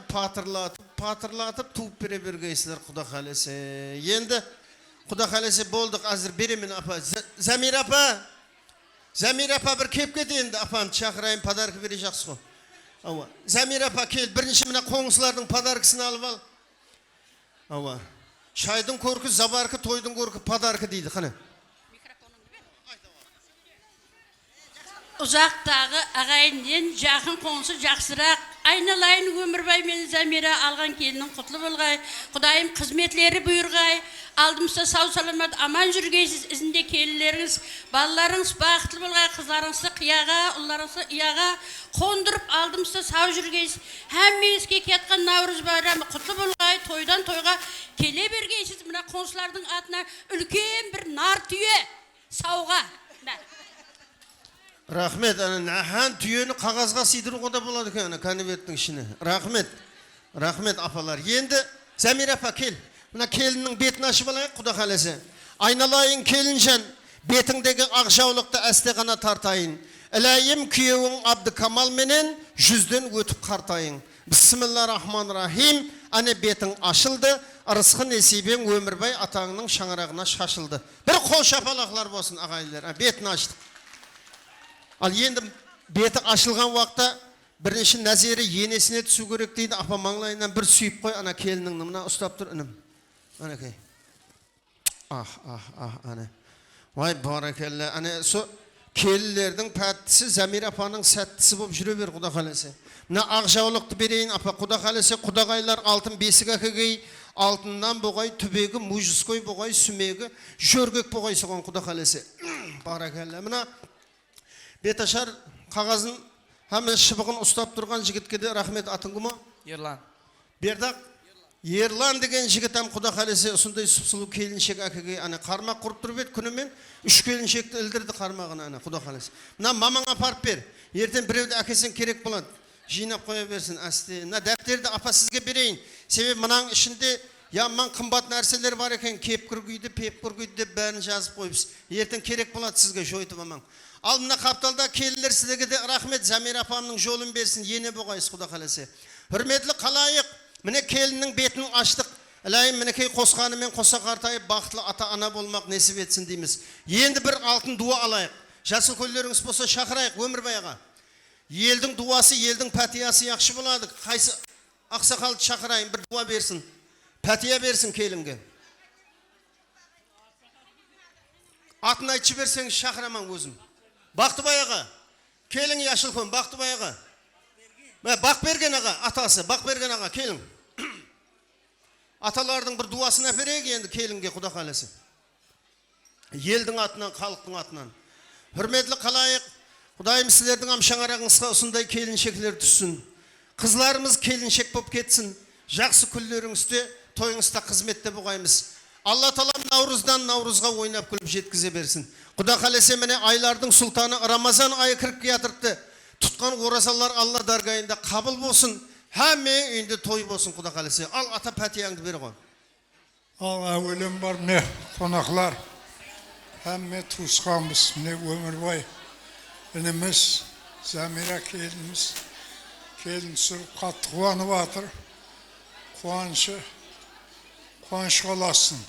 patırlatıp tuğup bere bergöysүлөр Kuda kalese. Endi Kuda kalese bolduk azır berimin apa. Zamir apa bir kep ket endi apam çakırayım padarkı berejeksin. Ava. Zamir apa kel birinci mine koңсылардың padarkısını alıp al. Ava. Çaydın korku, zabarkı, toydun korku padarkı deydi. Qani. Uzaktағы ағайынден жақын қонсы жақсырақ. Айналайын Өмірбай мен Замира алған келінің құтлы болғай. Құдайым қызметлері бұйырғай. Алдымызда сау саламат аман жүргейсіз. Ізінде келілеріңіз, балаларыңыз бақытlı болғай. Қызларыңызды қияға, ұлларыңызды ияға қондырып алдымызда сау жүргейсіз. Әммеңізге кеткен Наурыз байрамы құтлы болғай. Тойдан тойға келе бергейсіз. Мына қоншылардың атына үлкен бір нар түйе сауға. Рахмет, нахан түйені қағазға сыйдыруға да болады екен, конверттің ішіне. Рахмет апалар. Енді Замира апа кел. Мына келіннің бетін ашып алайық, құда қаласы. Айналайын келінжан, бетіңдегі ақ жаулықты әсте ғана тартайын. Ілайым күйеуің Абдыкамал менен жүзден өтіп қартайын. Бисмиллахиррахманиррахим. Ане бетің ашылды, ырысқы несибең Өмірбай атаңның шаңырағына шашылды. Бір қол шапалақлар болсын ағайлар. Бетін аштық. Ал енді беті ашылған уақытта бірінші Нәзері енесіне түсу керек дейді. Апа маңлайынан бір сүйіп қой, ана келіннің мына ұстап тұр інім. Анакей. Ана. Вай баракалла. Ана со келілердің пәттісі Замира апаның сәттісі болып жүре бер, құда қаласы. Мына ақ жаулықты берейін, апа құда қаласы. Құдағайлар алтын бесік әкегей, алтыннан бұғай, түбегі, мұжысқой бұғай, сүмегі, жөргек бұғай соған құда қаласы. Баракалла. Мына беташар қағазын һәм шыбығын ұстап тұрған жігітке де рахмет. Атың кім? Ерлан. Бердақ. Ерлан деген жігіт әм құда қалесе ұсындай сұпсылу келіншек әкеге қармақ құрып тұрып еді күнімен 3 келіншекті ілдірді қармағына құда қалесе. Мына мамаңа апарып бер. Ертең біреуді әкесен керек болады. Жинап қоя берсін әсте. Мына дәптерді апа сізге берейін. Себебі мынаң ішінде яман қымбат нәрселер бар екен. Кепкір күйді, пепкір күйді деп бәрін жазып қойыпсыз. Ертең керек болады сізге жойты мамаң. Ал мына қапталда келілер сіздерге де рахмет. Замира апамның жолын берсін, ене боғайыз құда қаласы. Хүрметлі қалайық, міне келіннің бетін аштық. Ілайым мінекей қосқанымен қоса қартайып, бақытлы ата-ана болмақ несіп етсін дейміз. Енді бір алтын дуа алайық. Жасыл көлдеріңіз болса шақырайық Өмірбайға. Елдің дуасы, елдің пәтиясы яқшы болады. Қайсы ақсақалды шақырайын, бір дуа берсін. Пәтия берсін келінге. Атын айтшы берсеңіз шақыраман өзім. Бақтыбай аға, келің яшыл көн, Бақтыбай аға. Бақберген аға, атасы, Бақберген аға, келің. Аталардың бір дуасын әперейік енді келінге құда қаласы. Елдің атынан, халықтың атынан. Хүрметлі қалайық, Құдайым сіздердің амшаңарағыңызға осындай келіншектер түссін. Қызларымыз келіншек боп кетсін. Жақсы күндеріңізде, тойыңызда қызметте болғаймыз. Алла Тағала Наурыздан Наурызға ойнап күліп жеткізе берсін. Құда қаласа міне айлардың сұлтаны Рамазан айы кіріп келатырды. Тұтқан оразалар Алла даргайында қабыл болсын. Әмме үйінде той болсын құда қаласа. Ал ата пәтияңды бер ғой. Ал әуелем бар міне қонақлар. Әмме туысқанбыз міне Өмірбай. Ініміз Замира келініміз. Келін түсіріп қатты қуанып атыр. Қуаныш қаласын.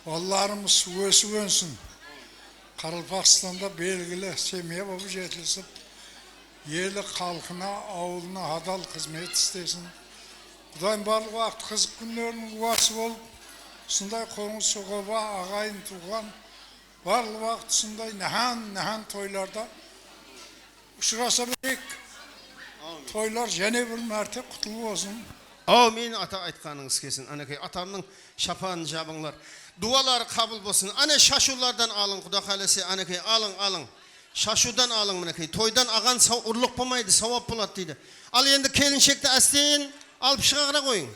Балаларымыз өсіп өнсін. Қарылпақстанда белгілі семья болып жетілсіп, елі халқына, ауылына адал қызмет істесін. Құдайым барлық уақыт қызық күндерінің уасы болып, сондай қоңыз соғаба, ағайын туған, барлық уақыт сондай нәхан тойларда ұшыраса берейік. Тойлар және бір мәрте құтылы болсын. Аумин ата айтқаныңыз келсін. Анекей атамның шапанын жабыңлар. Дуалар қабыл болсын. Ане шашулардан алың құда қаласы. Анекей алың. Шашудан алың мінекей. Тойдан аған ұрлық болмайды, сауап болады дейді. Ал енді келіншекті әстейін алып шығағыра қойың.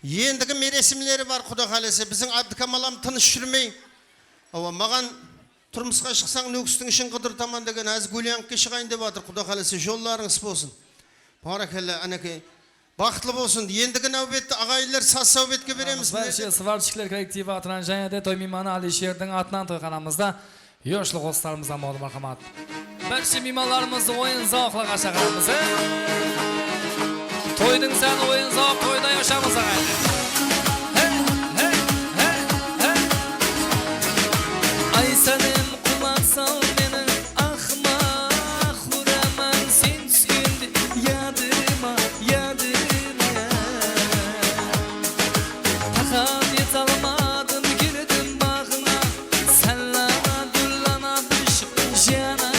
Ендігі мересімлері бар құда қаласы. Біздің Абдыкамалам тыныш жүрмей. Маған тұрмысқа шықсаң нөкістің ішін қыдыр таман деген әз гөлянққа шығайын деп жатыр құда қаласы. Жолларыңыз болсын. Баракалла анекей. Бақытлы болсын. Ендігі нәубетті ағайлар саз сәубетке береміз. Бәрше сварщиклер коллективі атынан және де той мейманы Алишердің атынан тойханамызда yoshli dostlarımızdan mo'l marhamat. Barcha mehmonlarimizni o'yin zavqlaga chaqiramiz. To'yding sen o'yin zavq, to'yda yoshamiz aqayli. Ay senin quloq sol meni ahmoq uraman sen tushganda yadıma Faqat yetolmadim girdim bag'ina senla canım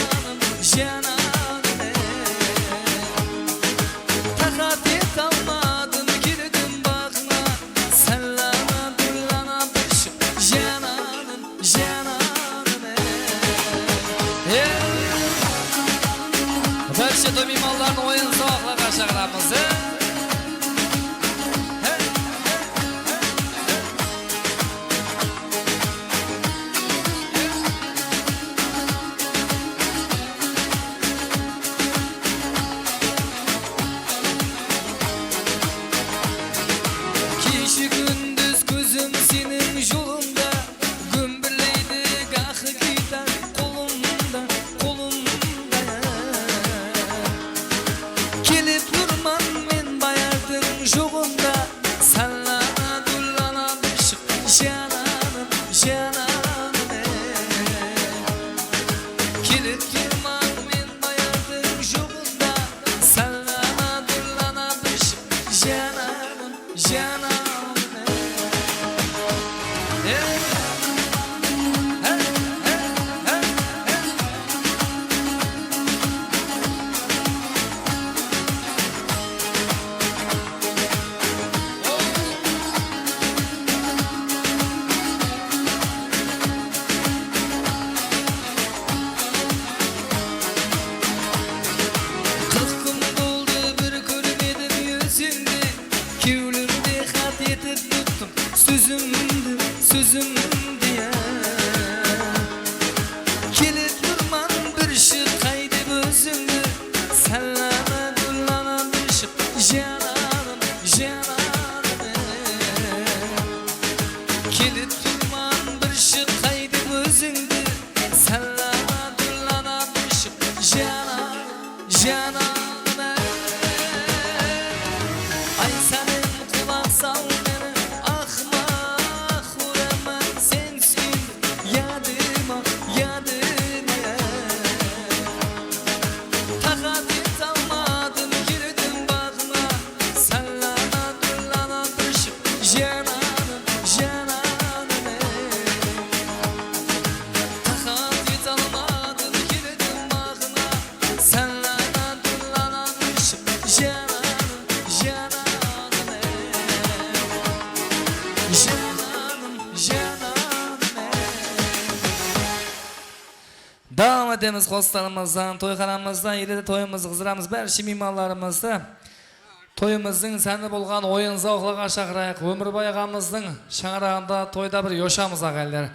cananım ey. Kırk gün doldu bir görmedim yüzünde, kevlimde hat etip tuttum sözümdü diye. Kelip durman bir ışık kaydep özüngdü, sallana dullana bir ışık cananım Kelip durman bir ışık kaydep özüngdü, sallana dullana bir ışık cananım Ay senin kulak sal beni ahmak uğramam sensin yadıma Takat et almadım girdim bağına sallana dullana bir ışık cananım Takat et almadım girdim bağına sallana dullana bir ışık cananım Devam edemiz dostlarımızdan, toyxanamızdan, yine toyumuzu kızdıramiz, barcha mehmonlarimizni toyimizning sanda bo'lgan o'yin zavqlarga chaqiraylik. O'mirboy og'amizning shang'irog'ida to'yda bir yoshamiz og'aylar.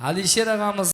Alisher og'amiz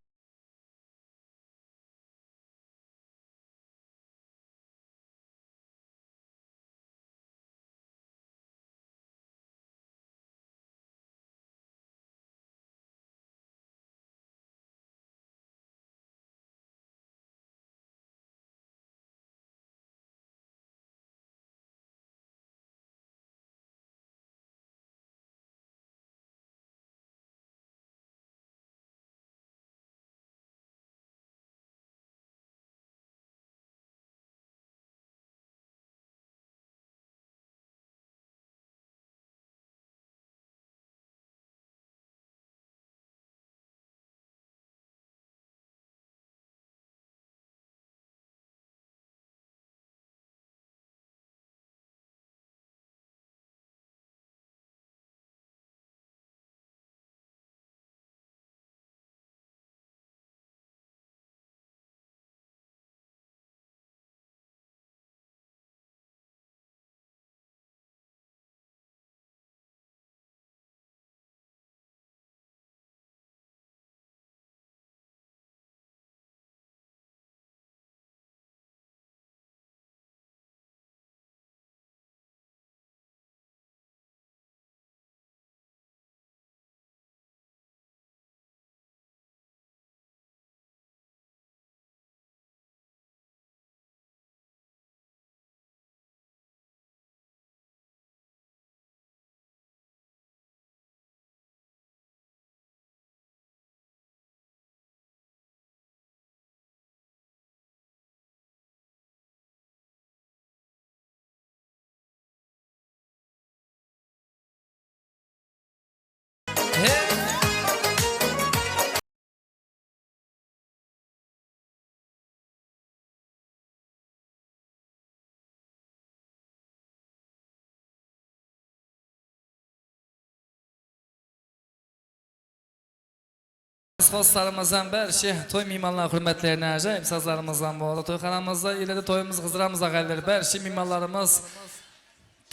dostlarımızdan barcha to'y mehmonlar hurmatlarini ajoyib sazlarimizdan bo'ldi. To'yxonamizda yine to'yimizni qizdiramiz og'aylar. Barcha mehmonlarimiz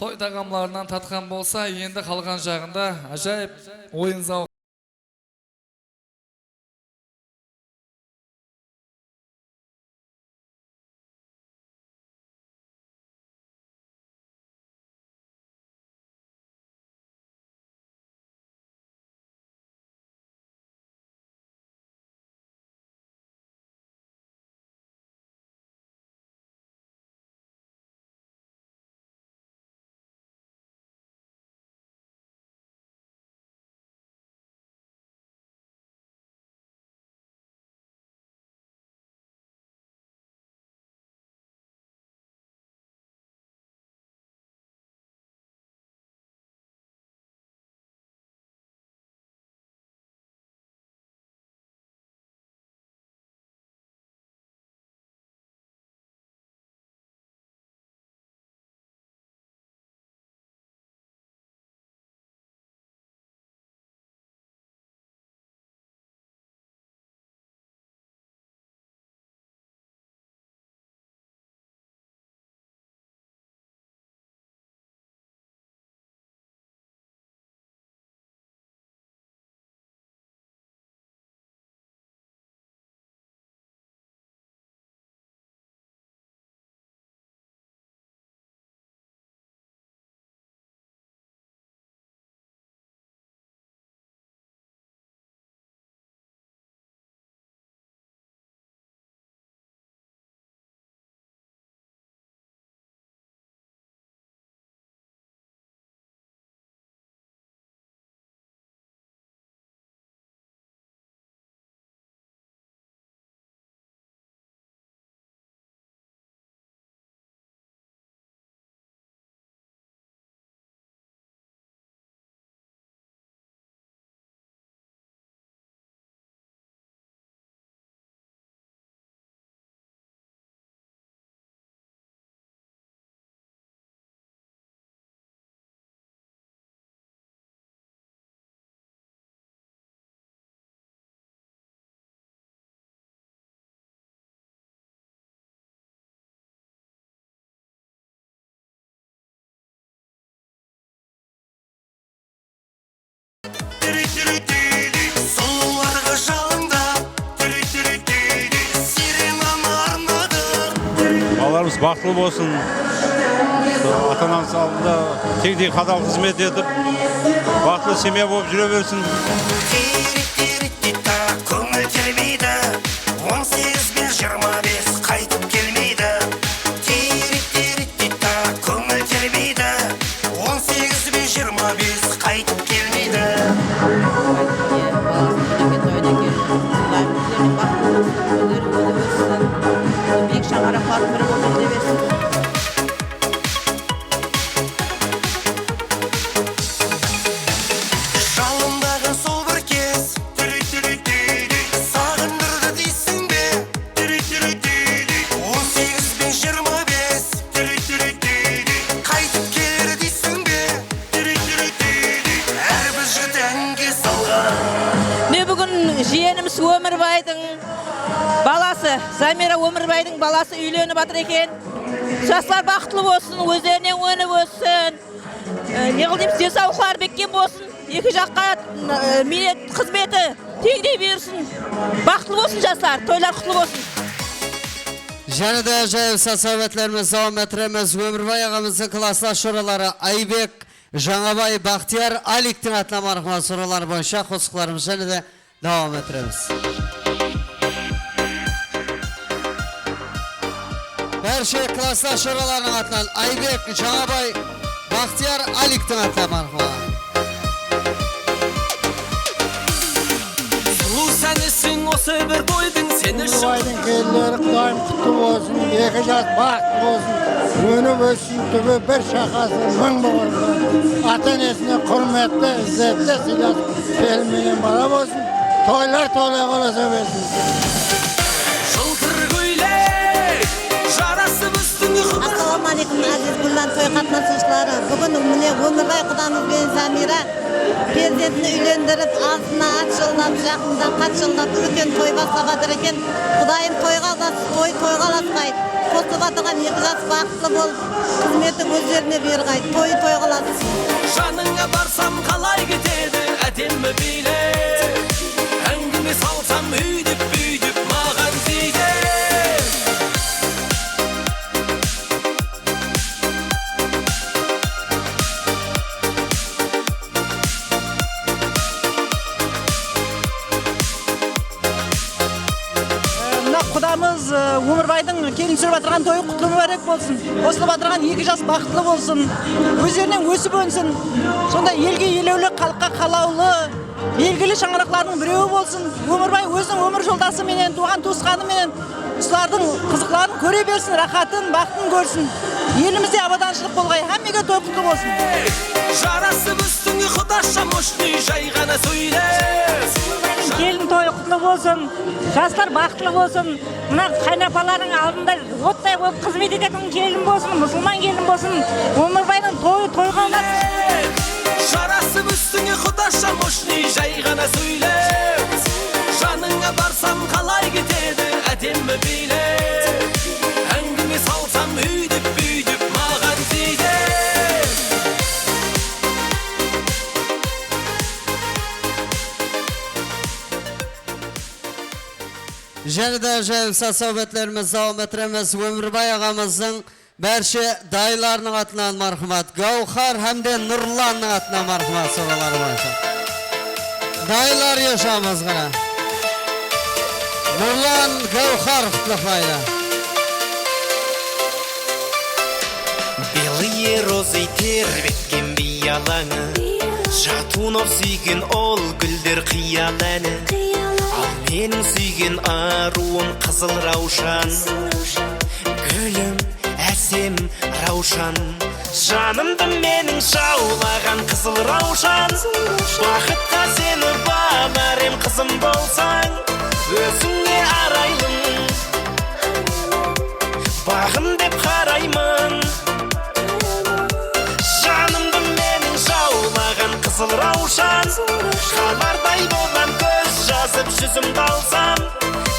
to'y taqamlaridan tatgan bo'lsa, endi qolgan joyida ajoyib o'yin zavq Сұлуларға жалында сиренаны арнадым. Балаларымыз бақытты болсын. Ата-анамыз алдында тегдей қадал қызмет етіп, бақытты семья болып жүре берсін. Көңіл келмейді, 18 бен 25 қайтып келмейді. Көңіл келмейді, 18 бен 25 қайтып келмейді. Жалындаған сол бір кез сағындырды дейсің бе? 18 бен 25 қайтып келер дейсің бе? Әрбір жігіт әнге салған. Мен бүгін жиеніміз Өмірбайдың баласы, Замира Өмірбайдың баласы үйленіп жатыр екен. Жастар бақытлы болсын, өздеріне өніп өссін. Не қылдейміз, денсаулықтары бекем болсын. Екі жаққа минет қызметі теңдей берсін. Бақытлы болсын жастар, тойлар құтлы болсын. Және де жайып сәсәбетлеріміз дауам етіреміз. Өмірбай ағамыздың класслас шоралары Айбек, Жаңабай, Бақтияр, Аликтің атына марқыма сұралары бойынша қосықларымыз және де дауам етіреміз. Бәрше класслас шораларының атынан Айбек, Жаңабай, Бақтияр, Аликтің атына марқыма. Сұлу сәнесің осы бір тойдың сені үшін. Өмірбайдың келілері құдайым құтты болсын, екі жас бақытты болсын, өніп өссін, түбі бір шақасын мың болсын. Ата-енесіне құрметті, ізzetті, сыйлас, келмеген бала болсын, тойлар толай қоласа берсін. Жылтыр көйлек жарасып үстіңі құда. Ассалаумағалейкум, әзіз Гүлдан той қатынасушылары. Бүгін міне Өмірбай құдамыз бен Замира перзентін үйлендіріп, алтына ат жолдап, жақында қат жолдап, үлкен той бастап жатыр екен. Құдайым тойға аласпайды. Қосып атаған екі жас бақытты болып, қызметі өздеріне берғайды. Тойға аласын. Жаныңа барсам қалай кетеді әдемі билер. Әңгіме салсам үйдіп маған тиді. Мына құдамыз Өмірбайдың келін сүріп жатырған тойы құтлы мүбәрек болсын. Қосылып жатырған екі жас бақытлы болсын. Өздерінен өсіп өнсін. Сонда елге елеулі, халыққа қалаулы, белгілі шаңырақтардың біреуі болсын. Өмірбай өзінің өмір жолдасы менен, туған туысқаны менен солардың қызықларын көре берсін, рахатын, бақытын көрсін. Елімізде абаданшылық болғай, әммеге той құтлы болсын. Жарасып үстіңі құдаша мұшты жай ғана сөйлес. Келін тойы құтлы болсын, жастар бақытлы болсын. Мына қайнапаларың алдында оттай болып қызмет ететін келін болсын, мұсылман келін болсын. Өмірбайдың тойы тойға аласын. Жарасып үстіңе құдаша мұшты жай ғана сөйлес. Жаныңа барсам қалай кетеді әдемі билер. Әңгіме салсам үйдіп маған тиді. Және де жайып сәсәбетлеріміз дауам етіреміз. Өмірбай ағамыздың бәрше дайларының атынан мархамат. Гаухар әмде Нұрланның атынан мархамат сұралары бойынша. Дайлар ешамыз ғана. Нұрлан Гаухар құтлықлайды. Белые розы тербеткен биялаңы, жатунов сүйген ол гүлдер қияләні. Ал менің сүйген аруым қызыл раушан, гүлім әсем раушан. Жанымды менің жаулаған қызыл раушан, бақытқа сені баларым қызым болсаң, өзіңе арайлым, бағым деп қараймын. Жанымды менің жаулаған қызыл раушан, қалардай болам көз жазып жүзімді алсам,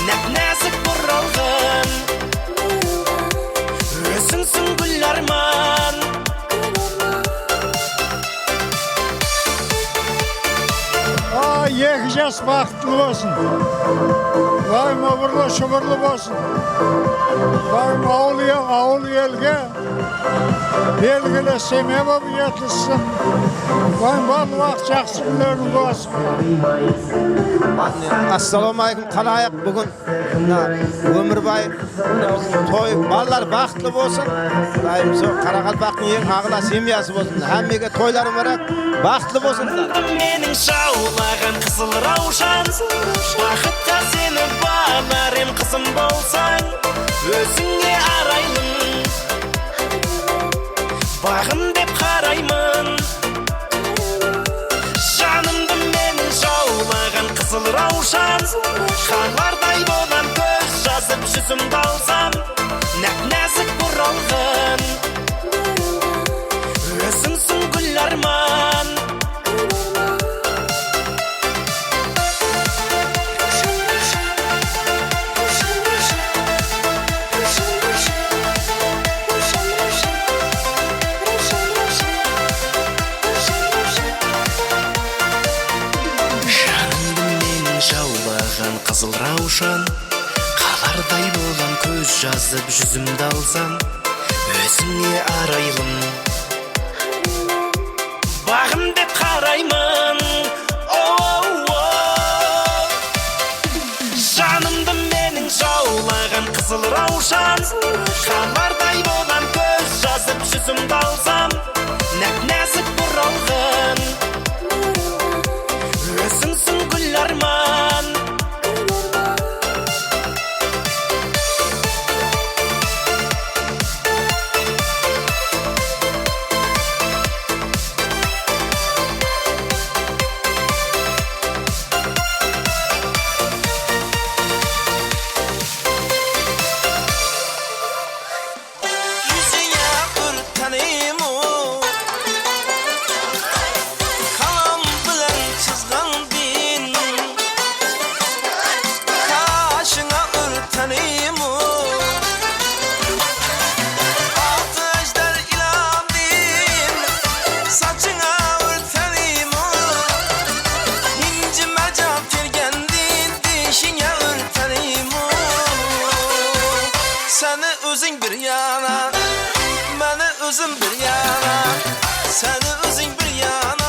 нәп-нәзік бұралған, өзіңсің гүл арман. iki yaş baktlı olsun. Daim oburlu şuburlu olsun. Daim ağul yelge. Belgili semeye bu yetişsin. Daim bal vakt жақсы günlerin olsun. Assalamu alaykum kalayak bugün Ömürbay toy ballar baxtlı bolsun. Daim so Qaraqalpaqning eng ag'la semiyasi bolsun. Hammaga toylarim barak baxtlı bolsunlar. Mening şaulagan qizil ravshan Vaqtda seni banarim qizim bolsan O'zingga araylim Bag'im deb qarayman Janimda mening şaulagan qizil ravshan Xanlarday bo'lam ko'z жазып yuzimda olsam Naq-nazik buralg'in O'zingsin gullarman Qizil ravshan Qalarday bo'lam ko'z жазып yuzimda olsam O'zimga araylim Bag'im deb qarayman Janimda mening shovlagan qizil ravshan Qalarday bo'lam ko'z жазып yuzimda olsam Naq-nazik buralg'in O'zingsin gullarman Seni özün bir yana, beni özüm bir yana. Seni özün bir yana.